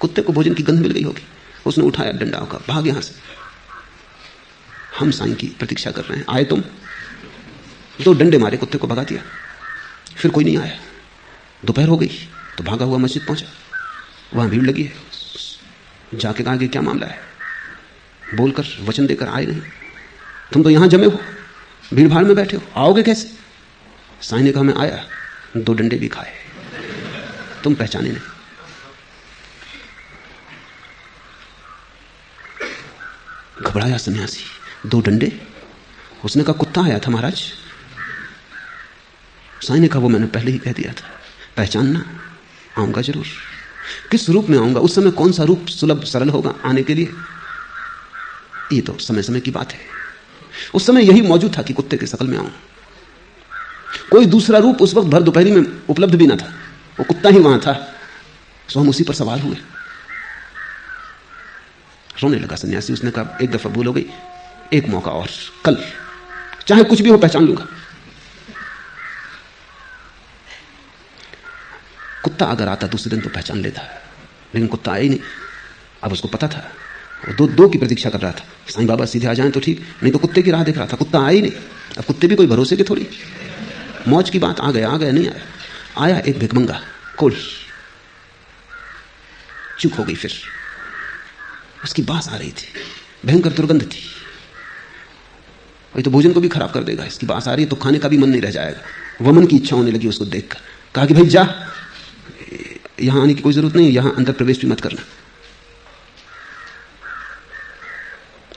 कुत्ते को भोजन की गंध मिल गई होगी, उसने उठाया डंडा का, भाग यहां से, हम साईं की प्रतीक्षा कर रहे हैं, आए तुम। 2 डंडे मारे, कुत्ते को भगा दिया। फिर कोई नहीं आया। दोपहर हो गई तो भागा हुआ मस्जिद पहुंचा, वहां भीड़ लगी है। जाके कहा कि क्या मामला है, बोलकर वचन देकर आए नहीं, तुम तो यहां जमे हो, भीड़ भाड़ में बैठे हो, आओगे कैसे? साईं ने कहा मैं आया, 2 डंडे भी खाए, तुम पहचाने नहीं। घबराया सन्यासी, 2 डंडे। उसने कहा कुत्ता आया था महाराज। साईं ने कहा वो मैंने पहले ही कह दिया था, पहचानना, आऊंगा जरूर। किस रूप में आऊंगा, उस समय कौन सा रूप सुलभ सरल होगा आने के लिए, ये तो समय समय की बात है। उस समय यही मौजूद था कि कुत्ते के शकल में आऊं। कोई दूसरा रूप उस वक्त भर दोपहरी में उपलब्ध भी ना था, वो कुत्ता ही वहां था। सो हम उसी पर सवार हुए। रोने लगा सन्यासी। उसने कहा एक दफा भूल हो गई, एक मौका और, कल चाहे कुछ भी हो पहचान लूंगा। कुत्ता अगर आता दूसरे दिन तो पहचान लेता, लेकिन कुत्ता आया ही नहीं। अब उसको पता था, वो दो की प्रतीक्षा कर रहा था, साईं बाबा सीधे आ जाएं तो ठीक, नहीं तो कुत्ते की राह देख रहा था। कुत्ता आया ही नहीं। अब कुत्ते भी कोई भरोसे के थोड़ी, मौज की बात, आ गया नहीं आया। आया एक भिखमंगा कोढ़ी, चुप हो गई। फिर उसकी बास आ रही थी, भयंकर दुर्गंध थी। वही तो भोजन को भी खराब कर देगा, इसकी बास आ रही है तो खाने का भी मन नहीं रह जाएगा। वमन की इच्छा होने लगी उसको देखकर। कहा कि भाई जा, यहां आने की कोई जरूरत नहीं, यहां अंदर प्रवेश भी मत करना।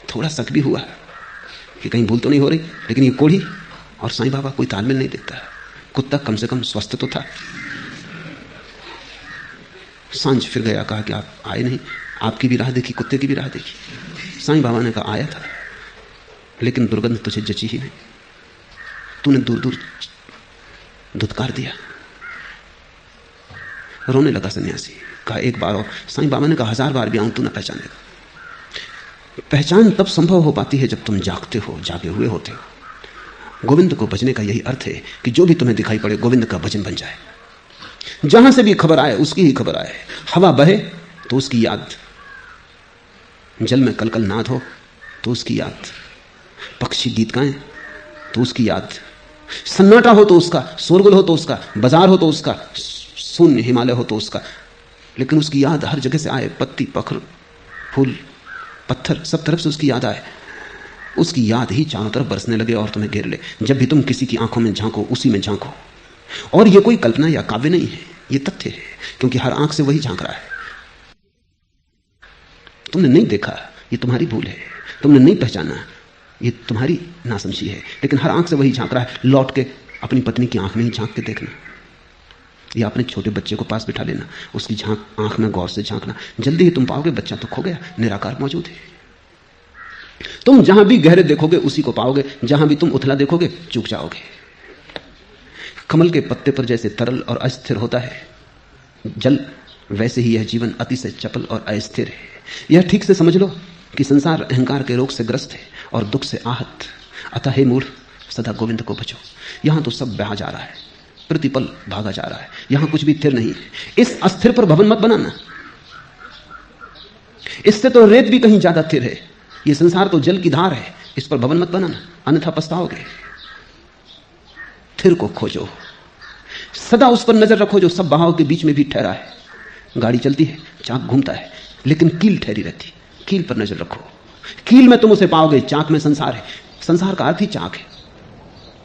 थोड़ा शक भी हुआ कि कहीं भूल तो नहीं हो रही, लेकिन ये कोढ़ी और साईं बाबा कोई तालमेल नहीं देखता। कुत्ता कम से कम स्वस्थ तो था। सांझ फिर गया, कहा कि आप आए नहीं, आपकी भी राह देखी, कुत्ते की भी राह देखी। साईं बाबा ने कहा आया था, लेकिन दुर्गंध तुझे जची ही नहीं, तूने दूर दूर धुतकार दिया। रोने लगा सन्यासी। कहा एक बार और। साईं बाबा ने कहा 1000 बार भी आऊं तू ना पहचानेगा। पहचान तब संभव हो पाती है जब तुम जागते हो, जागे हुए होते हो। गोविंद को भजने का यही अर्थ है कि जो भी तुम्हें दिखाई पड़े गोविंद का भजन बन जाए। जहां से भी खबर आए उसकी ही खबर आए। हवा बहे तो उसकी याद, जल में कलकल नाद हो तो उसकी याद, पक्षी गीत गाएं तो उसकी याद, सन्नाटा हो तो उसका, शोरगुल हो तो उसका, बाजार हो तो उसका, शून्य हिमालय हो तो उसका, लेकिन उसकी याद हर जगह से आए। पत्ती, पखर, फूल, पत्थर, सब तरफ से उसकी याद आए। उसकी याद ही चारों तरफ बरसने लगे और तुम्हें घेर ले। जब भी तुम किसी की आंखों में झांको, उसी में झांको। और ये कोई कल्पना या काव्य नहीं है, ये तथ्य है, क्योंकि हर आंख से वही झांक रहा है। तुमने नहीं देखा, ये तुम्हारी भूल है। तुमने नहीं पहचाना, ये तुम्हारी नासमझी है, लेकिन हर आंख से वही झांक रहा है। लौट के अपनी पत्नी की आंख में ही झांक के देखना, या अपने छोटे बच्चे को पास बिठा लेना, उसकी आंख में गौर से झांकना। जल्दी ही तुम पाओगे बच्चा तो खो गया, निराकार मौजूद है। तुम जहां भी गहरे देखोगे उसी को पाओगे, जहां भी तुम उथला देखोगे चूक जाओगे। कमल के पत्ते पर जैसे तरल और अस्थिर होता है जल, वैसे ही यह जीवन अतिशय चपल और अस्थिर है। यह ठीक से समझ लो कि संसार अहंकार के रोग से ग्रस्त है और दुख से आहत। अतः हे मूढ़, सदा गोविंद को भजो। यहां तो सब बहा जा रहा है, प्रतिपल भागा जा रहा है, यहां कुछ भी स्थिर नहीं है। इस अस्थिर पर भवन मत बनाना, इससे तो रेत भी कहीं ज्यादा स्थिर है। यह संसार तो जल की धार है, इस पर भवन मत बनाना, अन्यथा पछताओगे। स्थिर को खोजो, सदा उस पर नजर रखो जो सब बहाव के बीच में भी ठहरा है। गाड़ी चलती है, चाक घूमता है, लेकिन कील ठहरी रहती। कील पर नजर रखो, कील में तुम उसे पाओगे, चाक में संसार है। संसार का अर्थ ही चाक है,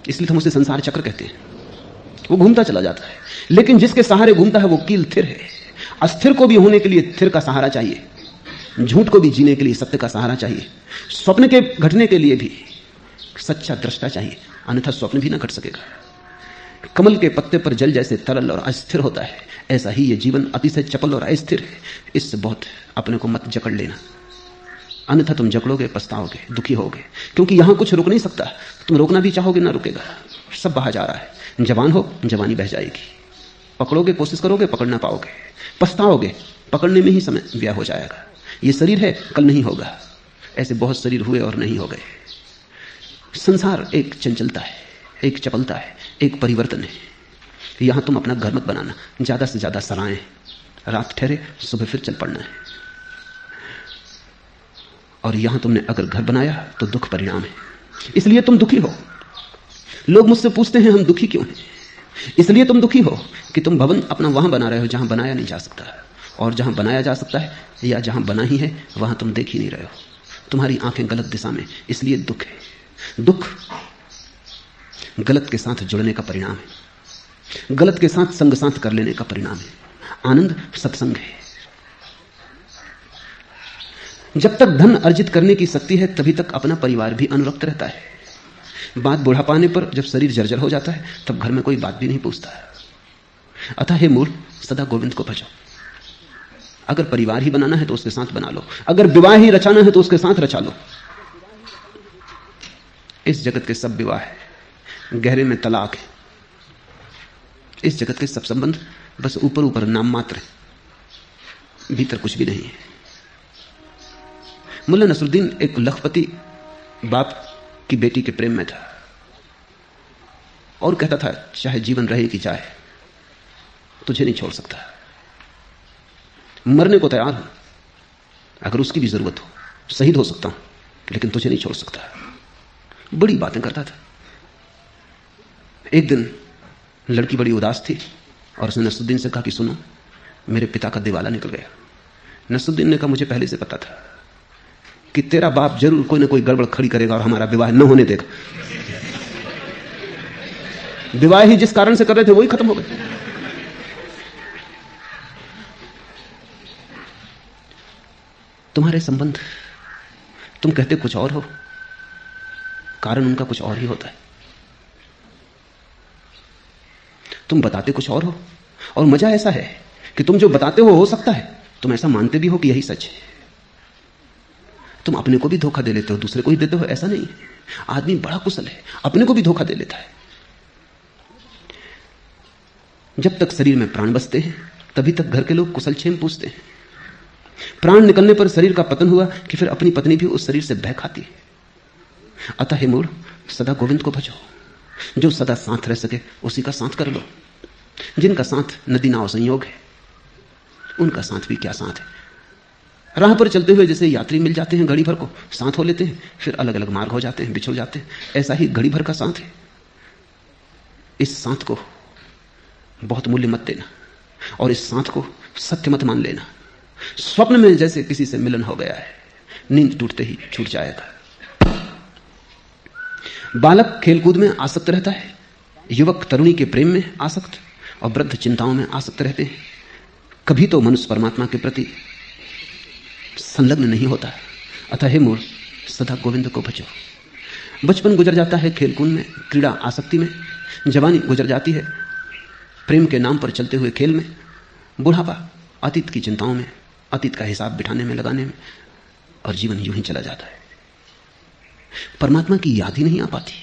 इसलिए हम उसे संसार चक्र कहते हैं। वो घूमता चला जाता है, लेकिन जिसके सहारे घूमता है वो कील स्थिर है। अस्थिर को भी होने के लिए स्थिर का सहारा चाहिए, झूठ को भी जीने के लिए सत्य का सहारा चाहिए, स्वप्न के घटने के लिए भी सच्चा दृष्टा चाहिए, अन्यथा स्वप्न भी ना घट सकेगा। कमल के पत्ते पर जल जैसे तरल और अस्थिर होता है, ऐसा ही ये जीवन अतिशय चपल और अस्थिर है। इससे बहुत अपने को मत जकड़ लेना, अन्यथा तुम जकड़ोगे, पछताओगे, दुखी होगे। क्योंकि यहां कुछ रुक नहीं सकता, तुम रोकना भी चाहोगे ना रुकेगा, सब बहा जा रहा है। जवान हो, जवानी बह जाएगी। पकड़ोगे, कोशिश करोगे, पकड़ ना पाओगे, पछताओगे, पकड़ने में ही समय व्यय हो जाएगा। ये शरीर है, कल नहीं होगा। ऐसे बहुत शरीर हुए और नहीं हो गए। संसार एक चंचलता है, एक चपलता है, एक परिवर्तन है। यहां तुम अपना घर मत बनाना, ज्यादा से ज्यादा सराएं, रात ठहरे, सुबह फिर चल पड़ना है। और यहां तुमने अगर घर बनाया तो दुख परिणाम है, इसलिए तुम दुखी हो। लोग मुझसे पूछते हैं हम दुखी क्यों हैं? इसलिए तुम दुखी हो कि तुम भवन अपना वहां बना रहे हो जहां बनाया नहीं जा सकता, और जहां बनाया जा सकता है या जहां बना ही है वहां तुम देख ही नहीं रहे हो। तुम्हारी आंखें गलत दिशा में, इसलिए दुख है। दुख गलत के साथ जुड़ने का परिणाम है, गलत के साथ संग साथ कर लेने का परिणाम है। आनंद सत्संग है। जब तक धन अर्जित करने की शक्ति है तभी तक अपना परिवार भी अनुरक्त रहता है। बात बुढ़ापा आने पर जब शरीर जर्जर हो जाता है तब घर में कोई बात भी नहीं पूछता है। अतः हे मूढ़, सदा गोविंद को भजो। अगर परिवार ही बनाना है तो उसके साथ बना लो, अगर विवाह ही रचाना है तो उसके साथ रचा लो। इस जगत के सब विवाह है, गहरे में तलाक है। इस जगत के सब संबंध बस ऊपर ऊपर नाम मात्र है, भीतर कुछ भी नहीं है। मुल्ला नसरुद्दीन एक लखपति बाप की बेटी के प्रेम में था और कहता था चाहे जीवन रहे कि जाए, तुझे नहीं छोड़ सकता, मरने को तैयार हूं, अगर उसकी भी जरूरत हो शहीद हो सकता हूं, लेकिन तुझे नहीं छोड़ सकता। बड़ी बातें करता था। एक दिन लड़की बड़ी उदास थी और उसने नसरुद्दीन से कहा कि सुनो, मेरे पिता का दिवाला निकल गया। नसरुद्दीन ने कहा मुझे पहले से पता था कि तेरा बाप जरूर कोई ना कोई गड़बड़ खड़ी करेगा और हमारा विवाह न होने देगा। विवाह ही जिस कारण से कर रहे थे वही खत्म हो गए। तुम्हारे संबंध, तुम कहते कुछ और हो, कारण उनका कुछ और ही होता है। तुम बताते कुछ और हो, और मजा ऐसा है कि तुम जो बताते हो सकता है तुम ऐसा मानते भी हो कि यही सच है। तुम अपने को भी धोखा दे लेते हो, दूसरे को ही देते हो, ऐसा नहीं। आदमी बड़ा कुशल है, अपने को भी धोखा दे लेता है। जब तक शरीर में प्राण बसते हैं तभी तक घर के लोग कुशल क्षेम पूछते हैं। प्राण निकलने पर शरीर का पतन हुआ कि फिर अपनी पत्नी भी उस शरीर से बह खाती है। अतः हे मूढ़, सदा गोविंद को भजो। जो सदा साथ रह सके उसी का साथ कर लो। जिनका साथ नदी नाव संयोग है उनका साथ भी क्या साथ है। राह पर चलते हुए जैसे यात्री मिल जाते हैं, घड़ी भर को साथ हो लेते हैं, फिर अलग अलग मार्ग हो जाते हैं, बिछड़ जाते हैं, ऐसा ही घड़ी भर का साथ है। इस साथ को बहुत मूल्य मत देना और इस साथ को सत्य मत मान लेना। स्वप्न में जैसे किसी से मिलन हो गया है, नींद टूटते ही छूट जाएगा। बालक खेलकूद में आसक्त रहता है, युवक तरुणी के प्रेम में आसक्त और वृद्ध चिंताओं में आसक्त रहते हैं। कभी तो मनुष्य परमात्मा के प्रति संलग्न नहीं होता। अतः हे मूढ़, सदा गोविंद को भजो। बचपन गुजर जाता है खेलकूद में, क्रीड़ा आसक्ति में। जवानी गुजर जाती है प्रेम के नाम पर चलते हुए खेल में। बुढ़ापा अतीत की चिंताओं में, अतीत का हिसाब बिठाने में, लगाने में, और जीवन यूं ही चला जाता है। परमात्मा की याद ही नहीं आ पाती,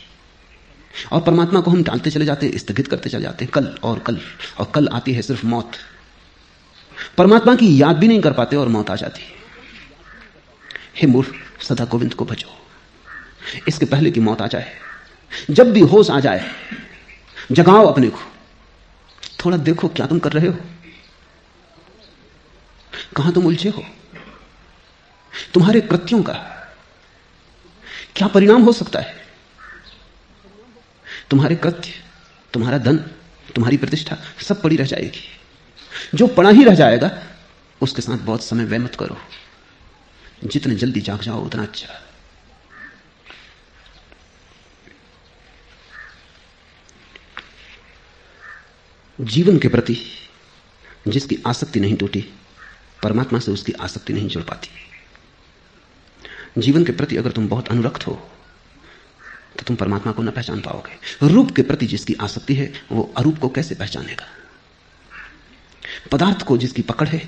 और परमात्मा को हम टालते चले जाते हैं, स्थगित करते चले जाते हैं, कल और कल, और कल आती है सिर्फ मौत। परमात्मा की याद भी नहीं कर पाते और मौत आ जाती है। हे मूर्ख, सदा गोविंद को भजो, इसके पहले कि मौत आ जाए। जब भी होश आ जाए, जगाओ अपने को, थोड़ा देखो क्या तुम कर रहे हो, कहां तुम उलझे हो, तुम्हारे कृत्यों का क्या परिणाम हो सकता है। तुम्हारे कृत्य, तुम्हारा धन, तुम्हारी प्रतिष्ठा सब पड़ी रह जाएगी। जो पड़ा ही रह जाएगा उसके साथ बहुत समय व्यय मत करो। जितने जल्दी जाग जाओ उतना अच्छा। जीवन के प्रति जिसकी आसक्ति नहीं टूटी, परमात्मा से उसकी आसक्ति नहीं जुड़ पाती। जीवन के प्रति अगर तुम बहुत अनुरक्त हो तो तुम परमात्मा को न पहचान पाओगे। रूप के प्रति जिसकी आसक्ति है वो अरूप को कैसे पहचानेगा। पदार्थ को जिसकी पकड़ है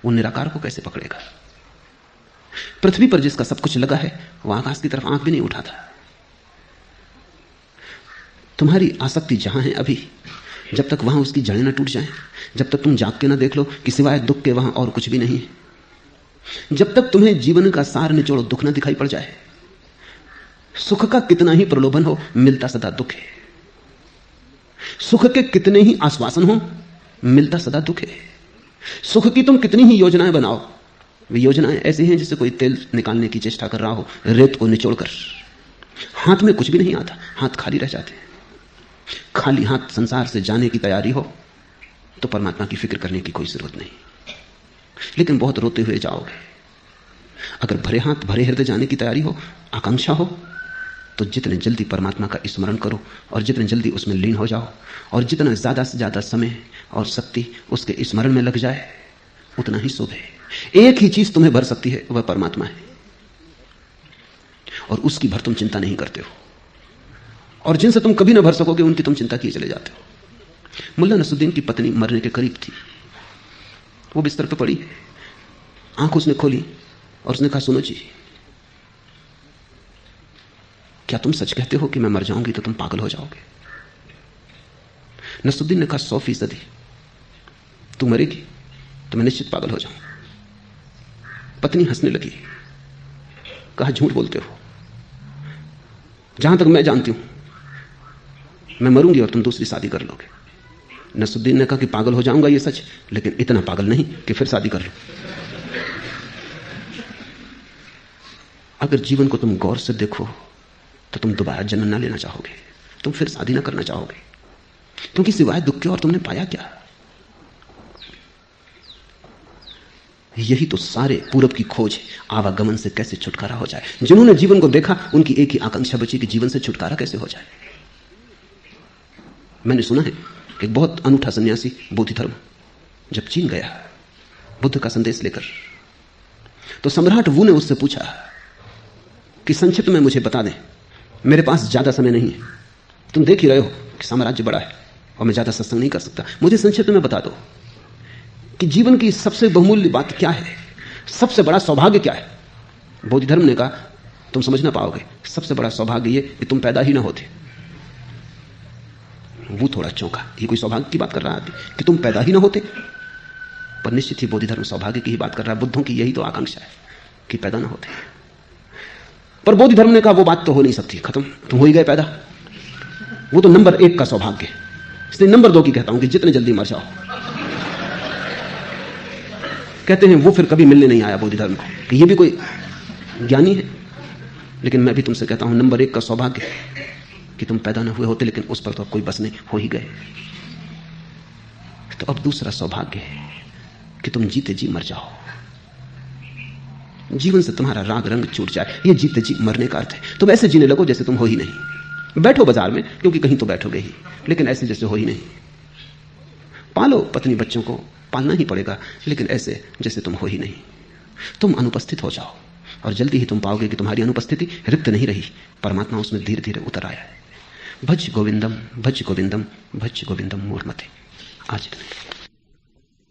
वो निराकार को कैसे पकड़ेगा। पृथ्वी पर जिसका सब कुछ लगा है वो आकाश की तरफ आंख भी नहीं उठाता। तुम्हारी आसक्ति जहां है अभी, जब तक वहां उसकी जड़ें न टूट जाएं, जब तक तुम जाग के ना देख लो कि सिवाय दुख के वहां और कुछ भी नहीं है, जब तक तुम्हें जीवन का सार निचोड़ो दुख न दिखाई पड़ जाए। सुख का कितना ही प्रलोभन हो, मिलता सदा दुख है। सुख के कितने ही आश्वासन हो, मिलता सदा दुख है। सुख की तुम कितनी ही योजनाएं बनाओ, वे योजनाएं ऐसी हैं जैसे कोई तेल निकालने की चेष्टा कर रहा हो रेत को निचोड़कर। हाथ में कुछ भी नहीं आता, हाथ खाली रह जाते हैं। खाली हाथ संसार से जाने की तैयारी हो तो परमात्मा की फिक्र करने की कोई जरूरत नहीं, लेकिन बहुत रोते हुए जाओगे। अगर भरे हाथ भरे हृदय जाने की तैयारी हो, आकांक्षा हो, तो जितने जल्दी परमात्मा का स्मरण करो और जितने जल्दी उसमें लीन हो जाओ और जितना ज्यादा से ज्यादा समय और शक्ति उसके स्मरण में लग जाए उतना ही शुभ है। एक ही चीज तुम्हें भर सकती है, वह परमात्मा है, और उसकी भर तुम चिंता नहीं करते हो। और जिनसे तुम कभी ना भर सकोगे उनकी तुम चिंता किए चले जाते हो। मुल्ला नसरुद्दीन की पत्नी मरने के करीब थी, वो बिस्तर पर पड़ी, आंख उसने खोली और उसने कहा, सुनो जी, क्या तुम सच कहते हो कि मैं मर जाऊंगी तो तुम पागल हो जाओगे? नसरुद्दीन ने कहा, 100%। तू मरेगी तो मैं निश्चित पागल हो जाऊंगा। पत्नी हंसने लगी, कहा, झूठ बोलते हो, जहां तक मैं जानती हूं मैं मरूंगी और तुम दूसरी शादी कर लोगे। नसरुद्दीन ने कहा कि पागल हो जाऊंगा ये सच, लेकिन इतना पागल नहीं कि फिर शादी कर लो। अगर जीवन को तुम गौर से देखो तो तुम दोबारा जन्म ना लेना चाहोगे, तुम फिर शादी ना करना चाहोगे, क्योंकि सिवाय दुख के और तुमने पाया क्या? यही तो सारे पूरब की खोज है, आवागमन से कैसे छुटकारा हो जाए। जिन्होंने जीवन को देखा उनकी एक ही आकांक्षा बची कि जीवन से छुटकारा कैसे हो जाए। मैंने सुना है एक बहुत अनूठा सन्यासी बोधिधर्म जब चीन गया बुद्ध का संदेश लेकर, तो सम्राट वू ने उससे पूछा कि संक्षिप्त में मुझे बता दें, मेरे पास ज्यादा समय नहीं है, तुम देख ही रहे हो कि साम्राज्य बड़ा है और मैं ज्यादा सत्संग नहीं कर सकता, मुझे संक्षिप्त में बता दो कि जीवन की सबसे बहुमूल्य बात क्या है, सबसे बड़ा सौभाग्य क्या है। बोधिधर्म ने कहा, तुम समझ ना पाओगे, सबसे बड़ा सौभाग्य ये कि तुम पैदा ही ना होते। वो थोड़ा चौंका, ये कोई सौभाग्य की बात कर रहा है कि तुम पैदा ही ना होते? पर निश्चित ही बोधिधर्म सौभाग्य की ही बात कर रहा है। बुद्धों की यही तो आकांक्षा है कि पैदा ना होते। पर बोधिधर्म ने कहा, वो बात तो हो नहीं सकती, खत्म, तुम हो ही गए पैदा, वो तो नंबर 1 का सौभाग्य। इसलिए नंबर 2 की कहता हूं कि जितने जल्दी मर जाओ। कहते हैं वो फिर कभी मिलने नहीं आया बोधिधर्म को कि ये भी कोई ज्ञानी है। लेकिन मैं भी तुमसे कहता हूं, नंबर 1 का सौभाग्य कि तुम पैदा न हुए होते, लेकिन उस पर तो अब कोई बस नहीं, हो ही गए। तो अब दूसरा सौभाग्य है कि तुम जीते जी मर जाओ, जीवन से तुम्हारा राग रंग छूट जाए। ये जीते जी मरने का अर्थ है। तुम ऐसे जीने लगो जैसे तुम हो ही नहीं। बैठो बाजार में, क्योंकि कहीं तो बैठोगे ही, लेकिन ऐसे जैसे हो ही नहीं। पालो पत्नी बच्चों को, पालना ही पड़ेगा, लेकिन ऐसे जैसे तुम हो ही नहीं। तुम अनुपस्थित हो जाओ, और जल्दी ही तुम पाओगे कि तुम्हारी अनुपस्थिति रिक्त नहीं रही, परमात्मा उसमें धीरे धीरे उतर आया है। भज गोविंदम भज गोविंदम भज गोविंदम मूढ़मते। आज इतना।